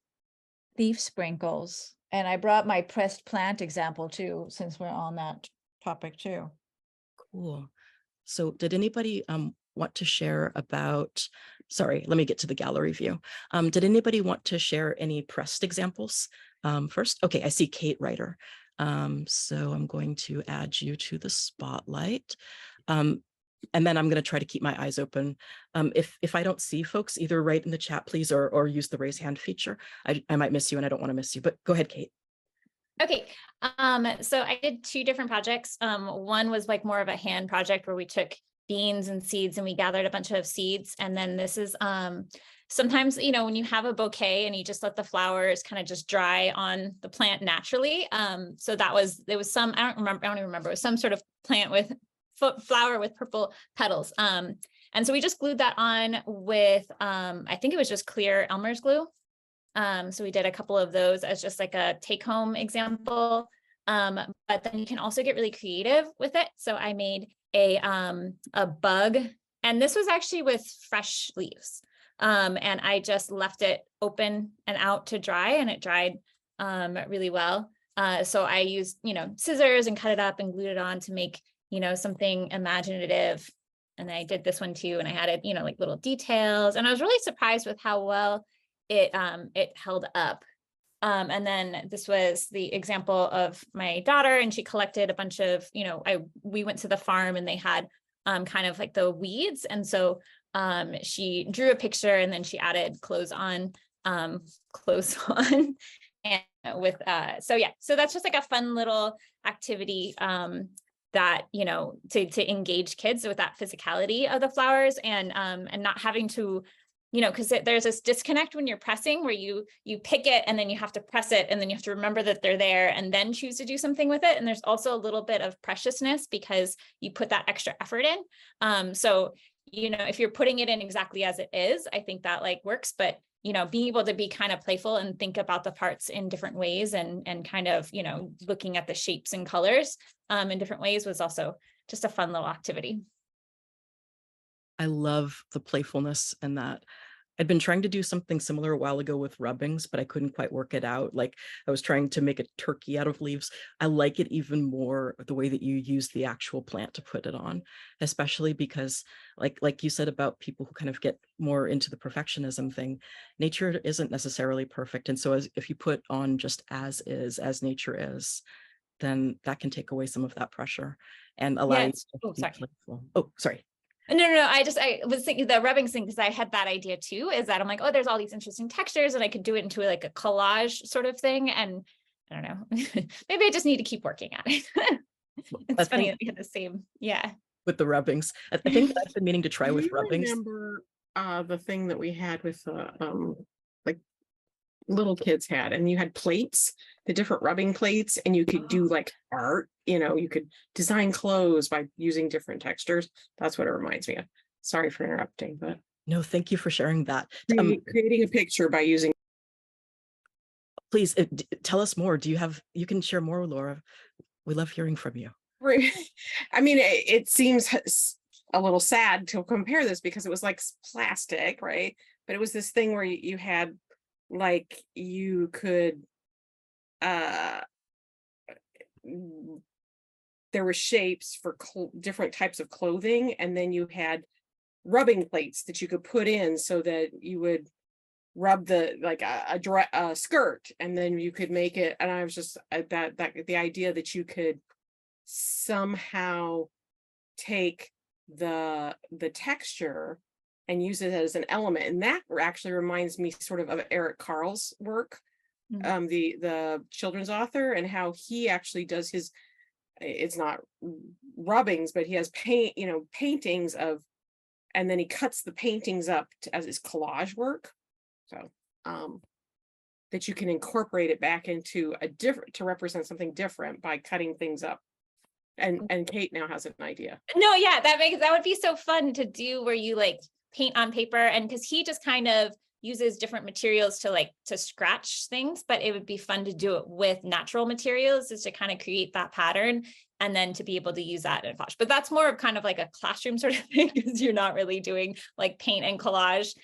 Leaf sprinkles. And I brought my pressed plant example too, since we're on that topic too. Cool. So did anybody want to share about, sorry, let me get to the gallery view. Did anybody want to share any pressed examples first? Okay, I see Kate Ryder. So I'm going to add you to the spotlight. And then I'm going to try to keep my eyes open. If I don't see folks, either write in the chat, please, or use the raise hand feature. I might miss you and I don't want to miss you, but go ahead, Kate. Okay, so I did 2 different projects. One was like more of a hand project where we took beans and seeds and we gathered a bunch of seeds. And then this is sometimes, when you have a bouquet and you just let the flowers kind of just dry on the plant naturally. So there was some, I don't even remember, it was some sort of plant with flower with purple petals. And so we just glued that on with, I think it was just clear Elmer's glue. So we did a couple of those as just like a take home example. But then you can also get really creative with it. So I made a bug, and this was actually with fresh leaves. And I just left it open and out to dry, and it dried really well. So I used, scissors and cut it up and glued it on to make, something imaginative. And I did this one too. And I added, like little details, and I was really surprised with how well it held up. And then this was the example of my daughter, and she collected a bunch of, we went to the farm and they had kind of like the weeds. And so she drew a picture and then she added clothes on. And with, so that's just like a fun little activity that, to engage kids with that physicality of the flowers, and not having to, because there's this disconnect when you're pressing where you pick it and then you have to press it and then you have to remember that they're there and then choose to do something with it. And there's also a little bit of preciousness because you put that extra effort in. So, if you're putting it in exactly as it is, I think that like works, but being able to be kind of playful and think about the parts in different ways and kind of, looking at the shapes and colors in different ways was also just a fun little activity. I love the playfulness and that. I'd been trying to do something similar a while ago with rubbings, but I couldn't quite work it out. Like I was trying to make a turkey out of leaves. I like it even more the way that you use the actual plant to put it on, especially because like you said about people who kind of get more into the perfectionism thing, nature isn't necessarily perfect. And so if you put on just as is, as nature is, then that can take away some of that pressure and allow you to be playful. Oh, sorry. No, I was thinking the rubbing thing because I had that idea too, is that I'm like, oh, there's all these interesting textures and I could do it into like a collage sort of thing. And I don't know, maybe I just need to keep working at it. It's funny that we had the same, yeah. With the rubbings. I think that I've been meaning to try with rubbings. Remember the thing that we had with like little kids had, and you had plates, the different rubbing plates, and you could do like art, you could design clothes by using different textures. That's what it reminds me of. Sorry for interrupting, but no, thank you for sharing that. Creating a picture by using. Please tell us more. You can share more, Laura. We love hearing from you. I mean, it seems a little sad to compare this because it was like plastic, right? But it was this thing where you had like you could there were shapes for different types of clothing, and then you had rubbing plates that you could put in so that you would rub the like a skirt, and then you could make it. And I was just that the idea that you could somehow take the texture and use it as an element, and that actually reminds me sort of Eric Carle's work, the children's author, and how he actually does his, it's not rubbings, but he has paintings of, and then he cuts the paintings up as his collage work. So that you can incorporate it back into to represent something different by cutting things up. And Kate now has an idea. No, yeah, that would be so fun to do, where you like paint on paper, and because he just kind of uses different materials to scratch things, but it would be fun to do it with natural materials, is to kind of create that pattern and then to be able to use that in collage. But that's more of kind of like a classroom sort of thing, because you're not really doing like paint and collage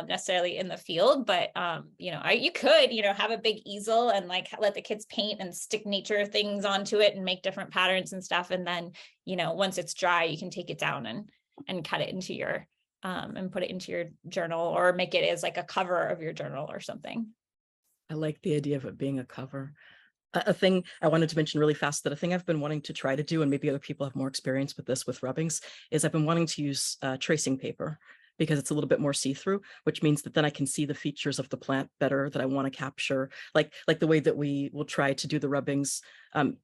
necessarily in the field. But you could have a big easel and like let the kids paint and stick nature things onto it and make different patterns and stuff, and then once it's dry, you can take it down and cut it into your and put it into your journal, or make it as like a cover of your journal or something. I like the idea of it being a cover. A thing I wanted to mention really fast, that a thing I've been wanting to try to do, and maybe other people have more experience with this with rubbings, is I've been wanting to use tracing paper, because it's a little bit more see-through, which means that then I can see the features of the plant better that I want to capture, like the way that we will try to do the rubbings,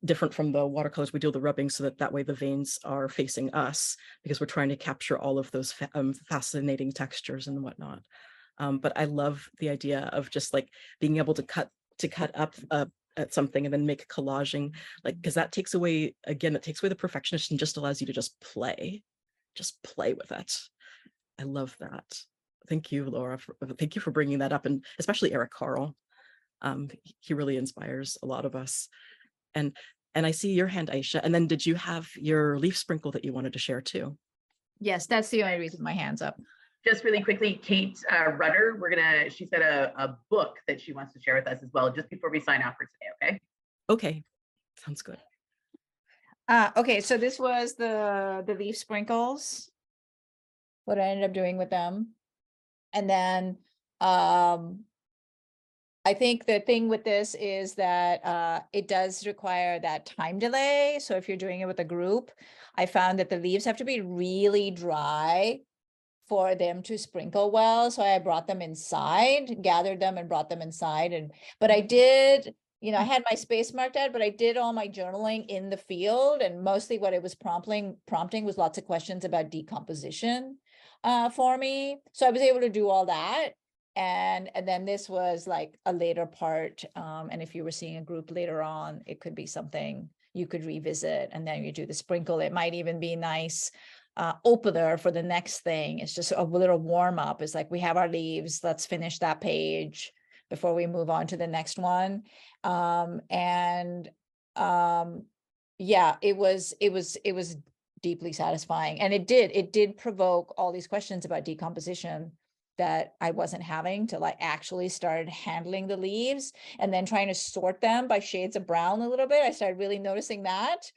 different from the watercolors. We do the rubbings so that way the veins are facing us, because we're trying to capture all of those fascinating textures and whatnot. But I love the idea of just like being able to cut up at something and then make collaging, like, because that takes away the perfectionist and just allows you to just play with it. I love that. Thank you, Laura. Thank you for bringing that up, and especially Eric Carle. He really inspires a lot of us. And I see your hand, Aisha. And then did you have your leaf sprinkle that you wanted to share too? Yes, that's the only reason my hand's up. Just really quickly, Kate Rudder, she's got a book that she wants to share with us as well, just before we sign off for today, okay? Okay, sounds good. Okay, so this was the leaf sprinkles, what I ended up doing with them. And then I think the thing with this is that it does require that time delay. So if you're doing it with a group, I found that the leaves have to be really dry for them to sprinkle well. So I brought them inside, gathered them and brought them inside. But I did, I had my space marked out, but I did all my journaling in the field, and mostly what it was prompting was lots of questions about decomposition for me. So I was able to do all that. And then this was like a later part. And if you were seeing a group later on, it could be something you could revisit, and then you do the sprinkle. It might even be nice opener for the next thing. It's just a little warm up. It's like, we have our leaves, let's finish that page before we move on to the next one. Yeah, it was deeply satisfying. And it did provoke all these questions about decomposition that I wasn't having till I actually started handling the leaves, and then trying to sort them by shades of brown a little bit. I started really noticing that,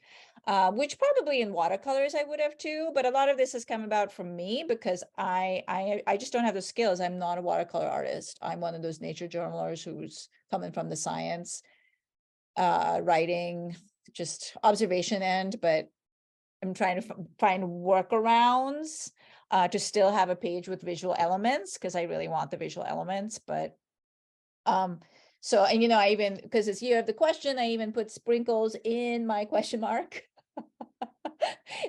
which probably in watercolors I would have too, but a lot of this has come about from me because I just don't have the skills. I'm not a watercolor artist. I'm one of those nature journalers who's coming from the science, writing, just observation end, but I'm trying to find workarounds to still have a page with visual elements, because I really want the visual elements. But so, and I even, because it's year of the question, I even put sprinkles in my question mark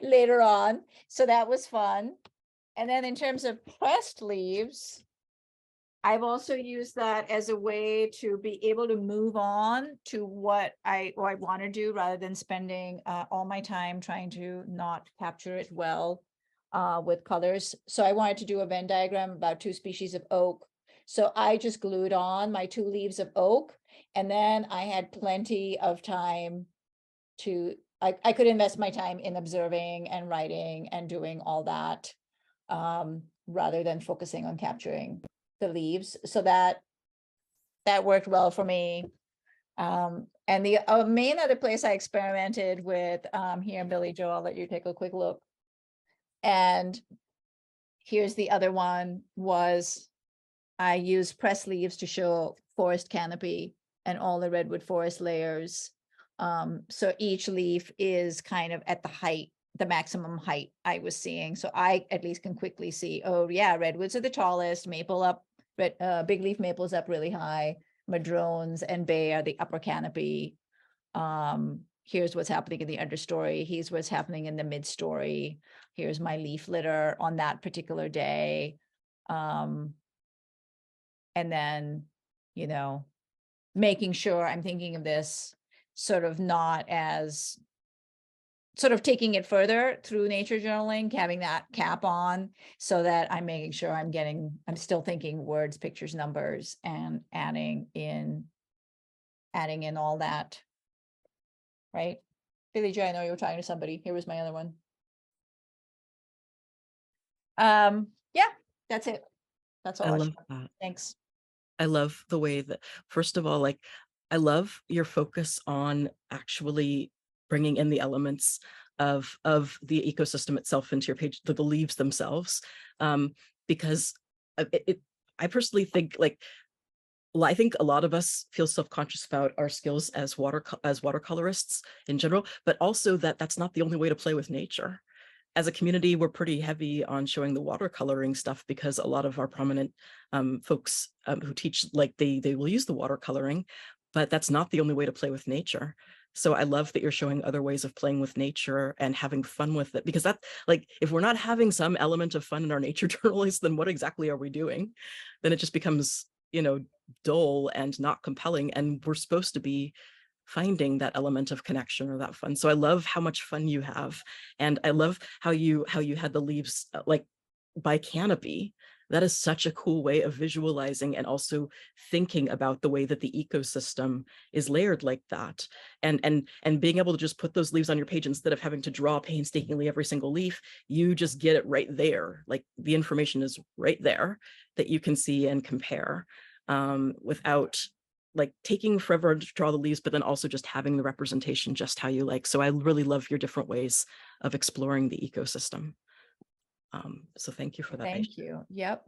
later on. So that was fun. And then in terms of pressed leaves, I've also used that as a way to be able to move on to what I want to do, rather than spending all my time trying to not capture it well with colors. So I wanted to do a Venn diagram about 2 species of oak. So I just glued on my 2 leaves of oak, and then I had plenty of time to, I could invest my time in observing and writing and doing all that, rather than focusing on capturing the leaves. So that worked well for me. And the main other place I experimented with here, Billie Joe, I'll let you take a quick look. And here's the other one was I used pressed leaves to show forest canopy and all the redwood forest layers. So each leaf is kind of at the height, the maximum height I was seeing. So I at least can quickly see, oh yeah, redwoods are the tallest, maple up, big leaf maples up really high, madrones and bay are the upper canopy. Here's what's happening in the understory. Here's what's happening in the mid-story. Here's my leaf litter on that particular day. And then, you know, making sure I'm thinking of this sort of not as sort of taking it further through nature journaling, having that cap on so that I'm making sure I'm still thinking words, pictures, numbers, and adding in all that. Right? Billie Joe, I know you were talking to somebody. Here was my other one. Yeah, that's it. That's all. I love that. Thanks. I love the way that, first of all, like, I love your focus on actually bringing in the elements of the ecosystem itself into your page, the leaves themselves, because I personally think, like, I think a lot of us feel self-conscious about our skills as watercolorists in general, but also that's not the only way to play with nature. As a community, we're pretty heavy on showing the watercoloring stuff because a lot of our prominent folks who teach, like, they will use the watercoloring, but that's not the only way to play with nature. So I love that you're showing other ways of playing with nature and having fun with it, because that, like, if we're not having some element of fun in our nature journals, then what exactly are we doing? Then it just becomes, you know, dull and not compelling, and we're supposed to be finding that element of connection or that fun. So I love how much fun you have, and I love how you had the leaves like by canopy. That is such a cool way of visualizing and also thinking about the way that the ecosystem is layered like that, and being able to just put those leaves on your page instead of having to draw painstakingly every single leaf. You just get it right there, like the information is right there that you can see and compare, without like taking forever to draw the leaves, but then also just having the representation just how you like. So I really love your different ways of exploring the ecosystem. So thank you for that. Thank you. Yep.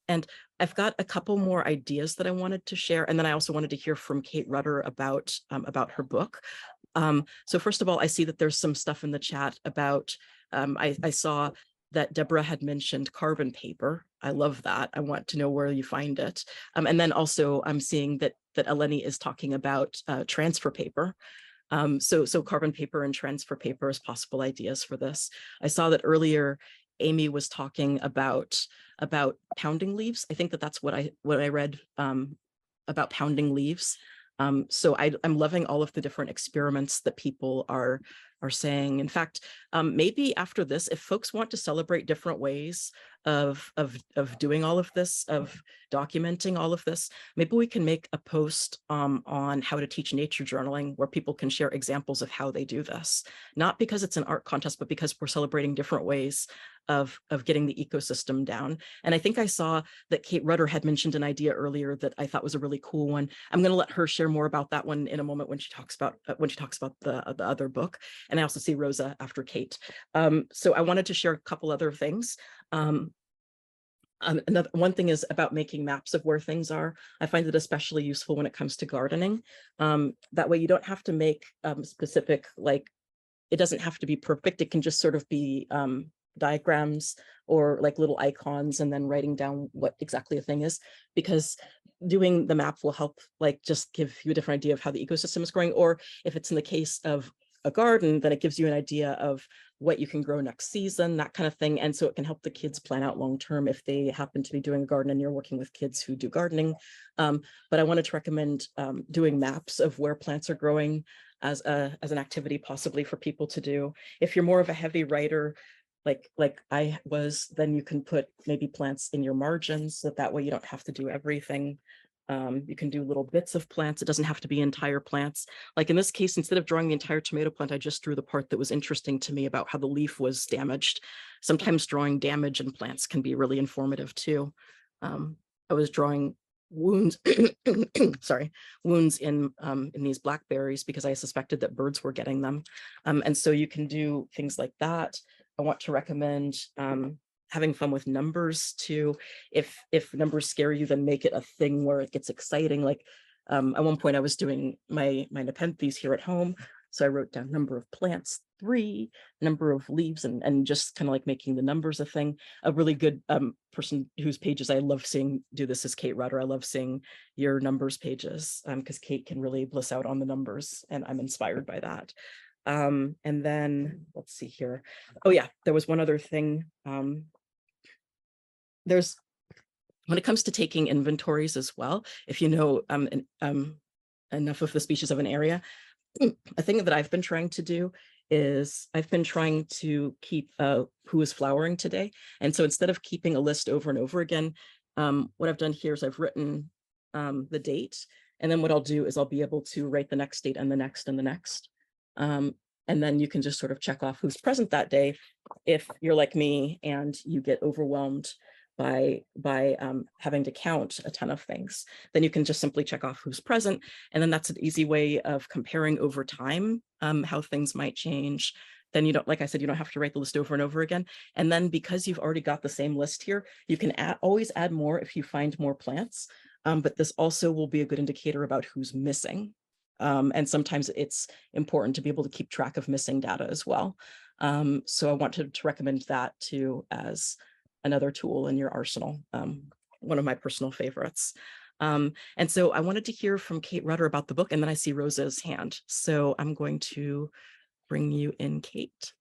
And I've got a couple more ideas that I wanted to share. And then I also wanted to hear from Kate Rutter about her book. So first of all, I see that there's some stuff in the chat about, I saw that Deborah had mentioned carbon paper. I love that. I want to know where you find it. And then also I'm seeing that Eleni is talking about transfer paper. So carbon paper and transfer paper as possible ideas for this. I saw that earlier Amy was talking about pounding leaves. I think that's what I read about pounding leaves. So I'm loving all of the different experiments that people are saying. In fact, maybe after this, if folks want to celebrate different ways of doing all of this, of documenting all of this, maybe we can make a post on how to teach nature journaling where people can share examples of how they do this. Not because it's an art contest, but because we're celebrating different ways of getting the ecosystem down. And I think I saw that Kate Rutter had mentioned an idea earlier that I thought was a really cool one. I'm going to let her share more about that one in a moment when she talks about the other book. And I also see Rosa after Kate. So I wanted to share a couple other things. Another one thing is about making maps of where things are. I find it especially useful when it comes to gardening. That way you don't have to make specific, like, it doesn't have to be perfect. It can just sort of be diagrams or like little icons and then writing down what exactly a thing is, because doing the map will help, like, just give you a different idea of how the ecosystem is growing. Or if it's in the case of a garden, then it gives you an idea of what you can grow next season, that kind of thing. And so it can help the kids plan out long-term if they happen to be doing a garden and you're working with kids who do gardening. But I wanted to recommend doing maps of where plants are growing as an activity possibly for people to do. If you're more of a heavy writer, like I was, then you can put maybe plants in your margins, so that way you don't have to do everything. You can do little bits of plants. It doesn't have to be entire plants. Like in this case, instead of drawing the entire tomato plant, I just drew the part that was interesting to me about how the leaf was damaged. Sometimes drawing damage in plants can be really informative too. I was drawing wounds, sorry, wounds in these blackberries because I suspected that birds were getting them. And so you can do things like that. I want to recommend having fun with numbers too. If numbers scare you, then make it a thing where it gets exciting. Like at one point I was doing my Nepenthes here at home. So I wrote down number of plants, 3, number of leaves, and just kind of like making the numbers a thing. A really good person whose pages I love seeing do this is Kate Rudder. I love seeing your numbers pages because Kate can really bliss out on the numbers, and I'm inspired by that. And then let's see here. Oh yeah, there was one other thing. There's, when it comes to taking inventories as well, if you know enough of the species of an area, a thing that I've been trying to do is I've been trying to keep who is flowering today. And so instead of keeping a list over and over again, what I've done here is I've written the date. And then what I'll do is I'll be able to write the next date and the next and the next. And then you can just sort of check off who's present that day. If you're like me and you get overwhelmed by having to count a ton of things, then you can just simply check off who's present. And then that's an easy way of comparing over time how things might change. Then you don't, like I said, you don't have to write the list over and over again. And then because you've already got the same list here, you can always add more if you find more plants. But this also will be a good indicator about who's missing. And sometimes it's important to be able to keep track of missing data as well. So I wanted to recommend that too as another tool in your arsenal, one of my personal favorites. And so I wanted to hear from Kate Rudder about the book, and then I see Rosa's hand. So I'm going to bring you in, Kate.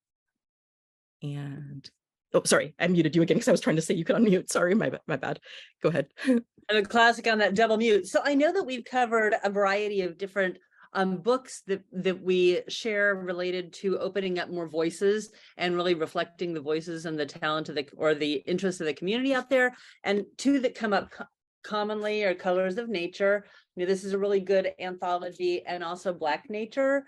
And, oh, sorry, I muted you again because I was trying to say you could unmute. Sorry, my bad. Go ahead. I'm a classic on that double mute. So I know that we've covered a variety of different books that we share related to opening up more voices and really reflecting the voices and the talent of the interest of the community out there. And 2 that come up commonly are Colors of Nature. You know, this is a really good anthology, and also Black Nature.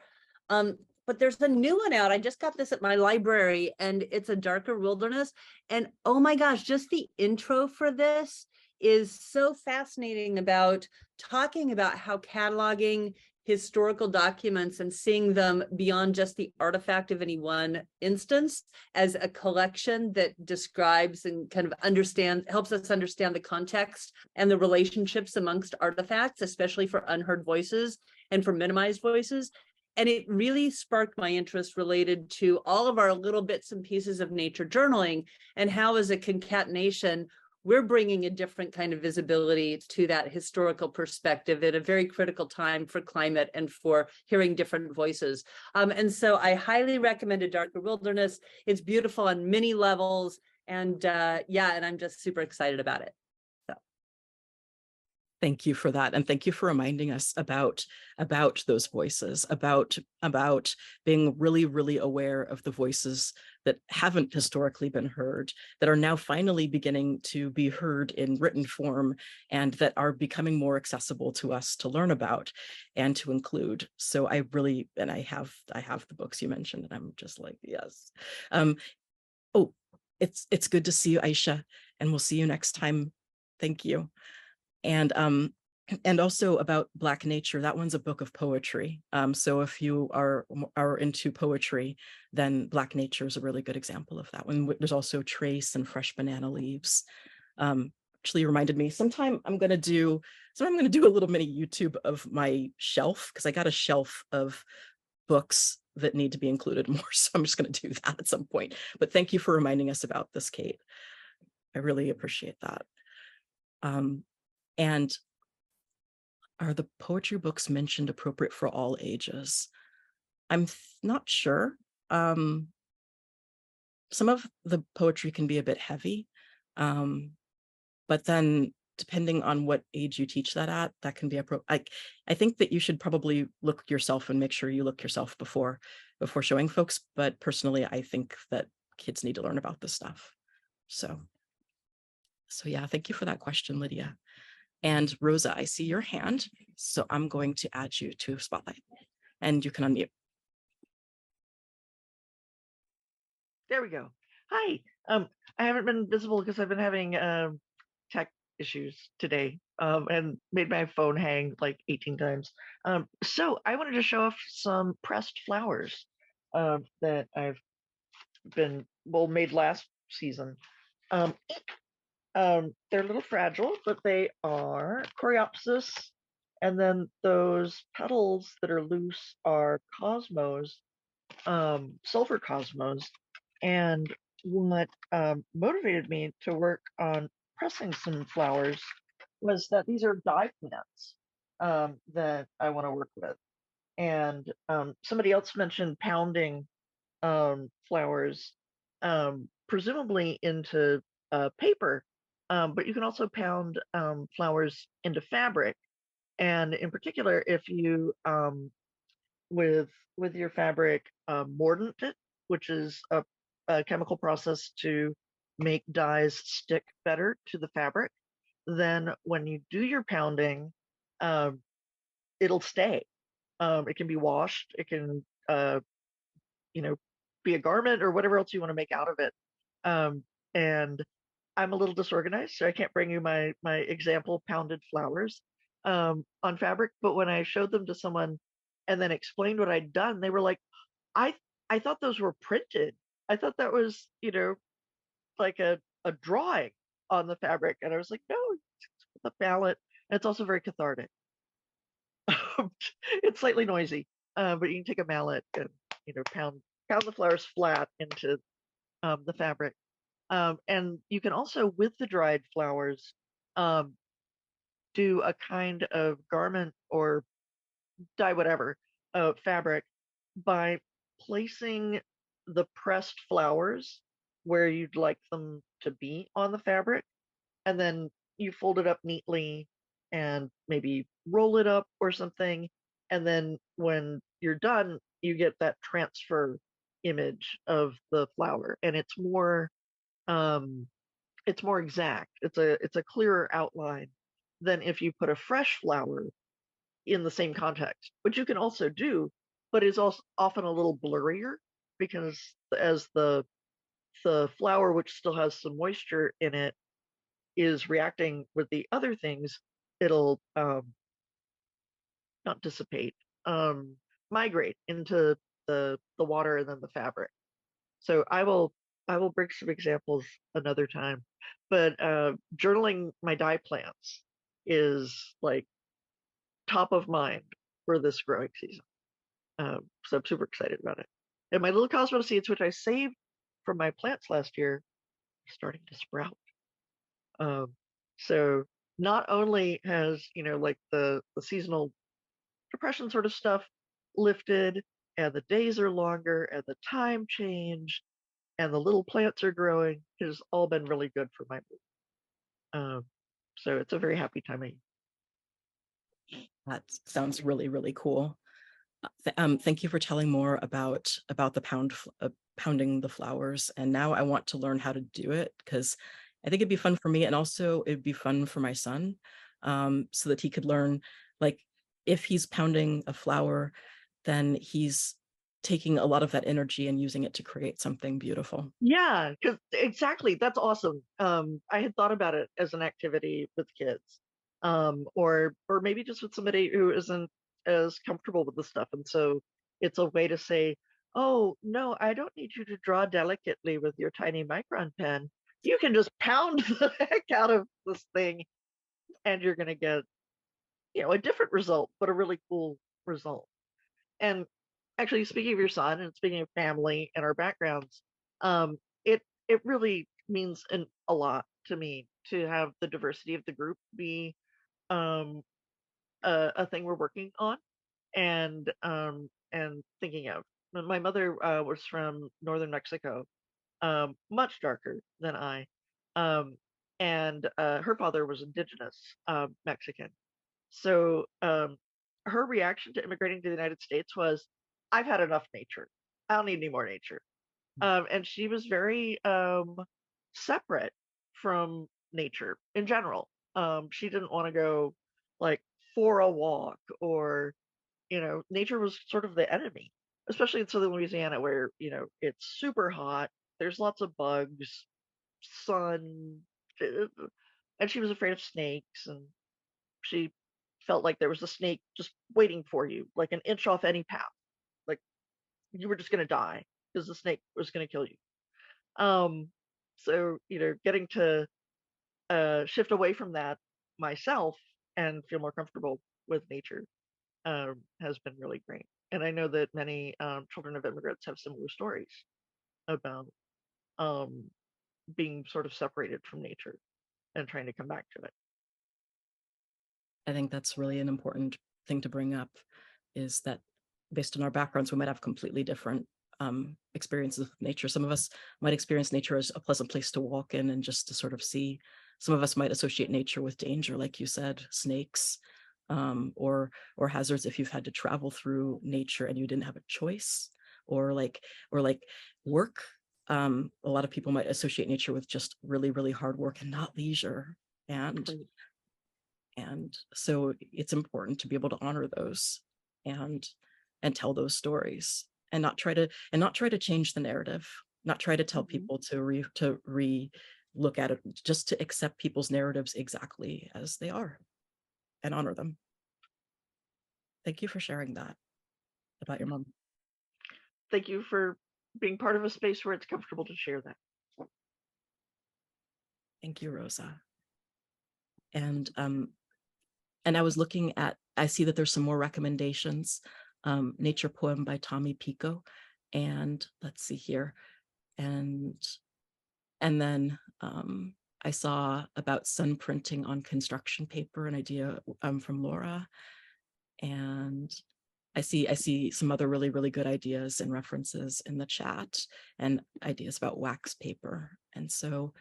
But there's a new one out. I just got this at my library, and it's A Darker Wilderness. And oh my gosh, just the intro for this is so fascinating, about talking about how cataloging historical documents and seeing them beyond just the artifact of any one instance as a collection that describes and kind of helps us understand the context and the relationships amongst artifacts, especially for unheard voices and for minimized voices. And it really sparked my interest related to all of our little bits and pieces of nature journaling, and how as a concatenation, we're bringing a different kind of visibility to that historical perspective at a very critical time for climate and for hearing different voices. And so I highly recommend A Darker Wilderness. It's beautiful on many levels. And yeah, and I'm just super excited about it. Thank you for that. And thank you for reminding us about those voices, about being really, really aware of the voices that haven't historically been heard, that are now finally beginning to be heard in written form, and that are becoming more accessible to us to learn about and to include. So I really, and I have the books you mentioned, and I'm just like, yes. Oh, it's good to see you, Aisha, and we'll see you next time. Thank you. And also about Black Nature, that one's a book of poetry. So if you are into poetry, then Black Nature is a really good example of that one. There's also Trace and Fresh Banana Leaves. Actually reminded me, sometime I'm going to do a little mini YouTube of my shelf, because I got a shelf of books that need to be included more. So I'm just going to do that at some point. But thank you for reminding us about this, Kate. I really appreciate that. And are the poetry books mentioned appropriate for all ages? I'm not sure. Some of the poetry can be a bit heavy, but then depending on what age you teach that at, that can be appropriate. I think that you should probably look yourself and make sure you look yourself before showing folks. But personally, I think that kids need to learn about this stuff. So yeah, thank you for that question, Lydia. And Rosa, I see your hand, so I'm going to add you to Spotlight, and you can unmute. There we go. Hi. I haven't been visible because I've been having tech issues today, and made my phone hang like 18 times. So I wanted to show off some pressed flowers that I've made last season. Um, they're a little fragile, but they are Coreopsis, and then those petals that are loose are cosmos, sulfur cosmos. And what motivated me to work on pressing some flowers was that these are dye plants that I want to work with. And somebody else mentioned pounding flowers, presumably into paper, but you can also pound flowers into fabric. And in particular, if you with your fabric mordant it, which is a chemical process to make dyes stick better to the fabric, then when you do your pounding, it'll stay. It can be washed. It can be a garment or whatever else you want to make out of it. And I'm a little disorganized, so I can't bring you my example pounded flowers on fabric. But when I showed them to someone and then explained what I'd done, they were like, I thought those were printed. I thought that was, like a drawing on the fabric. And I was like, no, it's with a palette. And it's also very cathartic. It's slightly noisy, but you can take a mallet and, pound the flowers flat into the fabric. And you can also, with the dried flowers, do a kind of garment or dye whatever fabric by placing the pressed flowers where you'd like them to be on the fabric, and then you fold it up neatly and maybe roll it up or something, and then when you're done, you get that transfer image of the flower, and it's more exact. It's a clearer outline than if you put a fresh flower in the same context, which you can also do, but is also often a little blurrier because as the flower, which still has some moisture in it, is reacting with the other things, it'll not dissipate, migrate into the water and then the fabric. So I will bring some examples another time, but journaling my dye plants is like top of mind for this growing season. So I'm super excited about it. And my little cosmos seeds, which I saved from my plants last year, are starting to sprout. So not only has, like the seasonal depression sort of stuff lifted, and the days are longer, and the time changed, and the little plants are growing, it has all been really good for my mood. So it's a very happy time of year. That sounds really, really cool. Thank you for telling more about the pounding the flowers. And now I want to learn how to do it, because I think it'd be fun for me, and also it'd be fun for my son, so that he could learn, like, if he's pounding a flower, then he's taking a lot of that energy and using it to create something beautiful. Yeah, because exactly, that's awesome. I had thought about it as an activity with kids, or maybe just with somebody who isn't as comfortable with the stuff, and so it's a way to say, "Oh no, I don't need you to draw delicately with your tiny micron pen. You can just pound the heck out of this thing, and you're going to get, a different result, but a really cool result." And actually, speaking of your son and speaking of family and our backgrounds, it really means a lot to me to have the diversity of the group be um, a thing we're working on and thinking of. My mother was from northern Mexico, much darker than I, um, and her father was indigenous Mexican. So her reaction to immigrating to the United States was, I've had enough nature. I don't need any more nature. And she was very separate from nature in general. She didn't want to go like for a walk, or, nature was sort of the enemy, especially in southern Louisiana where, it's super hot. There's lots of bugs, sun, and she was afraid of snakes, and she felt like there was a snake just waiting for you, like an inch off any path. Like you were just going to die because the snake was going to kill you. So, getting to shift away from that myself and feel more comfortable with nature has been really great. And I know that many children of immigrants have similar stories about um, being sort of separated from nature and trying to come back to it. I think that's really an important thing to bring up, is that based on our backgrounds, we might have completely different experiences with nature. Some of us might experience nature as a pleasant place to walk in and just to sort of see. Some of us might associate nature with danger, like you said, snakes, or hazards if you've had to travel through nature and you didn't have a choice, or like work. A lot of people might associate nature with just really, really hard work and not leisure. And so it's important to be able to honor those and tell those stories, and not try to change the narrative, not try to tell people to look at it, just to accept people's narratives exactly as they are and honor them. Thank you for sharing that about your mom. Thank you for being part of a space where it's comfortable to share that. Thank you, Rosa. And I was looking at, I see that there's some more recommendations. Nature poem by Tommy Pico, and let's see here, and then I saw about sun printing on construction paper, an idea from Laura, and I see some other really, really good ideas and references in the chat, and ideas about wax paper. And so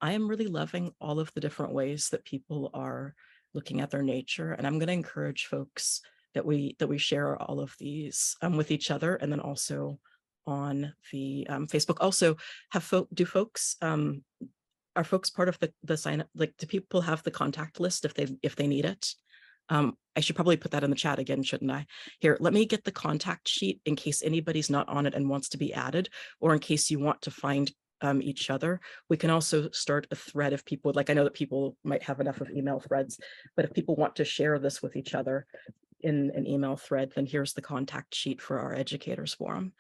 I am really loving all of the different ways that people are looking at their nature, and I'm going to encourage folks that we share all of these with each other, and then also on the Facebook. Also, are folks part of the sign up? Like, do people have the contact list if they need it? I should probably put that in the chat again, shouldn't I? Here, let me get the contact sheet in case anybody's not on it and wants to be added, or in case you want to find each other. We can also start a thread if people would like. I know that people might have enough of email threads, but if people want to share this with each other in an email thread, then here's the contact sheet for our educators forum.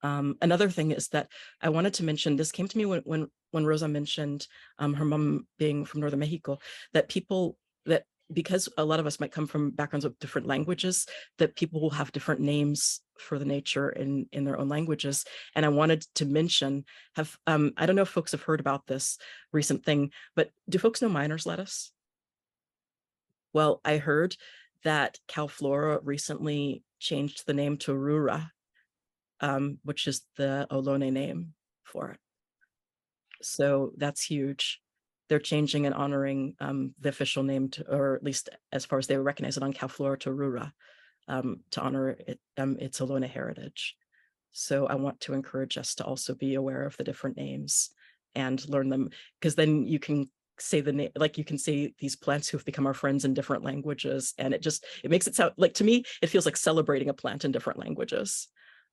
Another thing is that I wanted to mention, this came to me when Rosa mentioned her mom being from Northern Mexico, that because a lot of us might come from backgrounds with different languages, that people will have different names for the nature in their own languages. And I wanted to mention, I don't know if folks have heard about this recent thing, but do folks know miner's lettuce? Well, I heard that Cal Flora recently changed the name to Rura, which is the Ohlone name for it. So that's huge. They're changing and honoring the official name to, or at least as far as they recognize it on Cal Flora, to Rura, to honor it, its Ohlone heritage. So I want to encourage us to also be aware of the different names and learn them, because then you can say the name, like you can say these plants who have become our friends in different languages, and it makes it sound like, to me, it feels like celebrating a plant in different languages.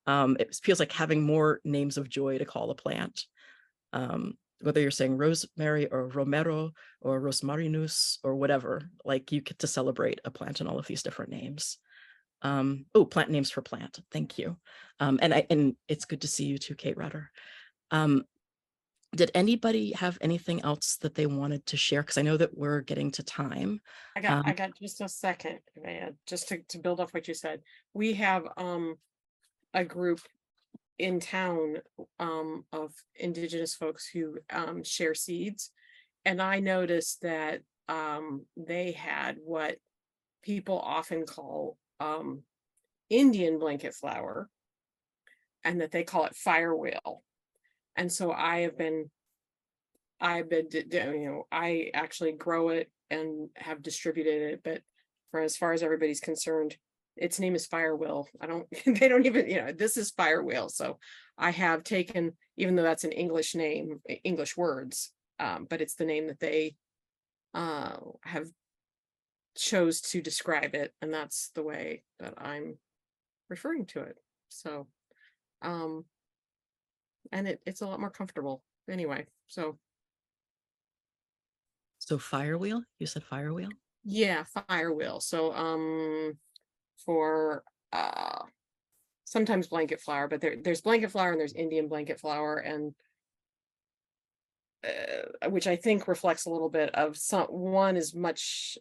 It feels like having more names of joy to call a plant. Whether you're saying rosemary or romero or rosmarinus or whatever, like you get to celebrate a plant in all of these different names. Plant names for plant. Thank you. And it's good to see you too, Kate Rutter. Did anybody have anything else that they wanted to share? Because I know that we're getting to time. I got just a second, Yvea, just to build off what you said. We have a group in town of Indigenous folks who share seeds, and I noticed that they had what people often call Indian blanket flower, and that they call it firewheel. And so I've been I actually grow it and have distributed it, but for as far as everybody's concerned, its name is firewheel. They don't even, this is firewheel. So I have taken, even though that's an English name, English words, but it's the name that they have chose to describe it. And that's the way that I'm referring to it. So, and it's a lot more comfortable anyway. So So firewheel, you said firewheel? Yeah, firewheel. So for sometimes blanket flower, but there's blanket flower and there's Indian blanket flower, and which I think reflects a little bit of one is much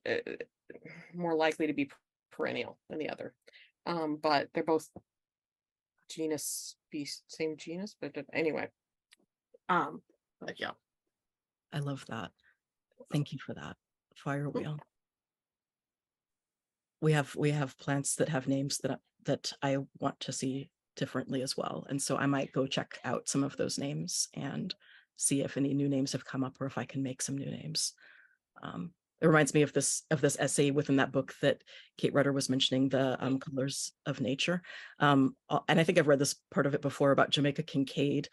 more likely to be perennial than the other. But they're both same genus, but anyway. But yeah. I love that. Thank you for that. Firewheel. We have plants that have names that I want to see differently as well. And so I might go check out some of those names and see if any new names have come up or if I can make some new names. It reminds me of this essay within that book that Kate Rutter was mentioning, the Colors of Nature. And I think I've read this part of it before about Jamaica Kincaid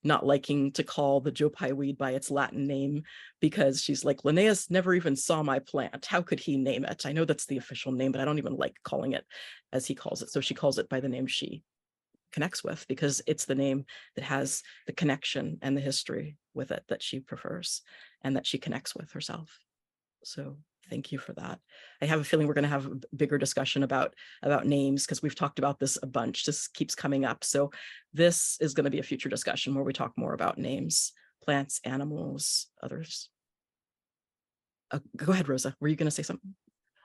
not liking to call the Joe Pye weed by its Latin name because she's like, Linnaeus never even saw my plant. How could he name it? I know that's the official name, but I don't even like calling it as he calls it. So she calls it by the name she connects with because it's the name that has the connection and the history with it that she prefers and that she connects with herself. So thank you for that. I have a feeling we're going to have a bigger discussion about names because we've talked about this a bunch. This keeps coming up. So this is going to be a future discussion where we talk more about names, plants, animals, others. Go ahead, Rosa. Were you going to say something?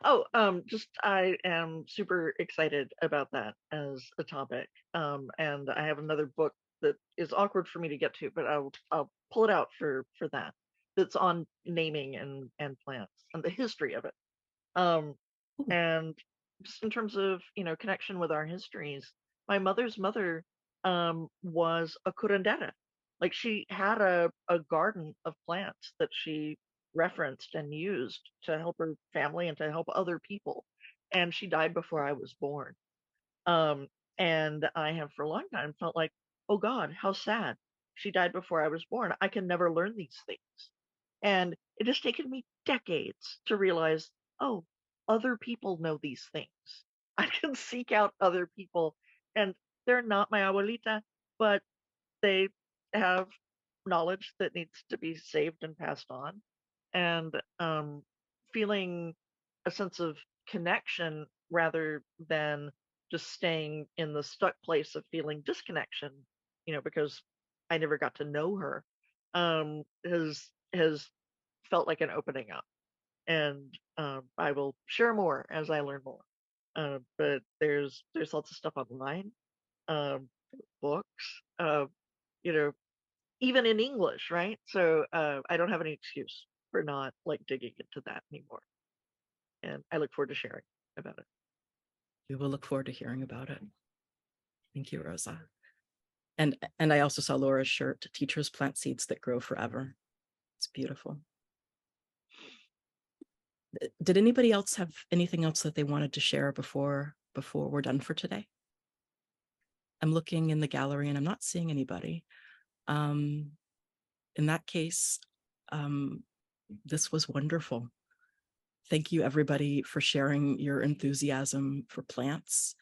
Oh, just I am super excited about that as a topic. And I have another book that is awkward for me to get to, but I'll pull it out for that. That's on naming and plants and the history of it. And just in terms of, connection with our histories, my mother's mother was a curandera. Like she had a garden of plants that she referenced and used to help her family and to help other people. And she died before I was born. And I have for a long time felt like, oh God, how sad. She died before I was born. I can never learn these things. And it has taken me decades to realize, oh, other people know these things. I can seek out other people, and they're not my abuelita, but they have knowledge that needs to be saved and passed on. And feeling a sense of connection rather than just staying in the stuck place of feeling disconnection, because I never got to know her, has felt like an opening up. And I will share more as I learn more. But there's lots of stuff online, books, even in English, right? So I don't have any excuse for not like digging into that anymore. And I look forward to sharing about it. We will look forward to hearing about it. Thank you, Rosa. And I also saw Laura's shirt, Teachers Plant Seeds That Grow Forever. It's beautiful. Did anybody else have anything else that they wanted to share before we're done for today? I'm looking in the gallery and I'm not seeing anybody. In that case, this was wonderful. Thank you, everybody, for sharing your enthusiasm for plants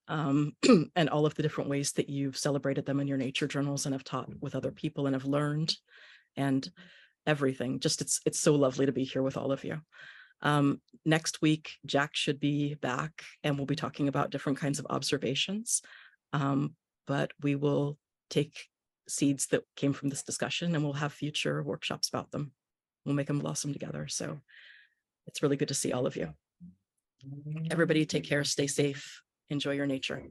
and all of the different ways that you've celebrated them in your nature journals and have taught with other people and have learned and everything. Just it's so lovely to be here with all of you. Next week, Jack should be back and we'll be talking about different kinds of observations. But we will take seeds that came from this discussion and we'll have future workshops about them. We'll make them blossom together. So it's really good to see all of you. Everybody take care, stay safe, enjoy your nature.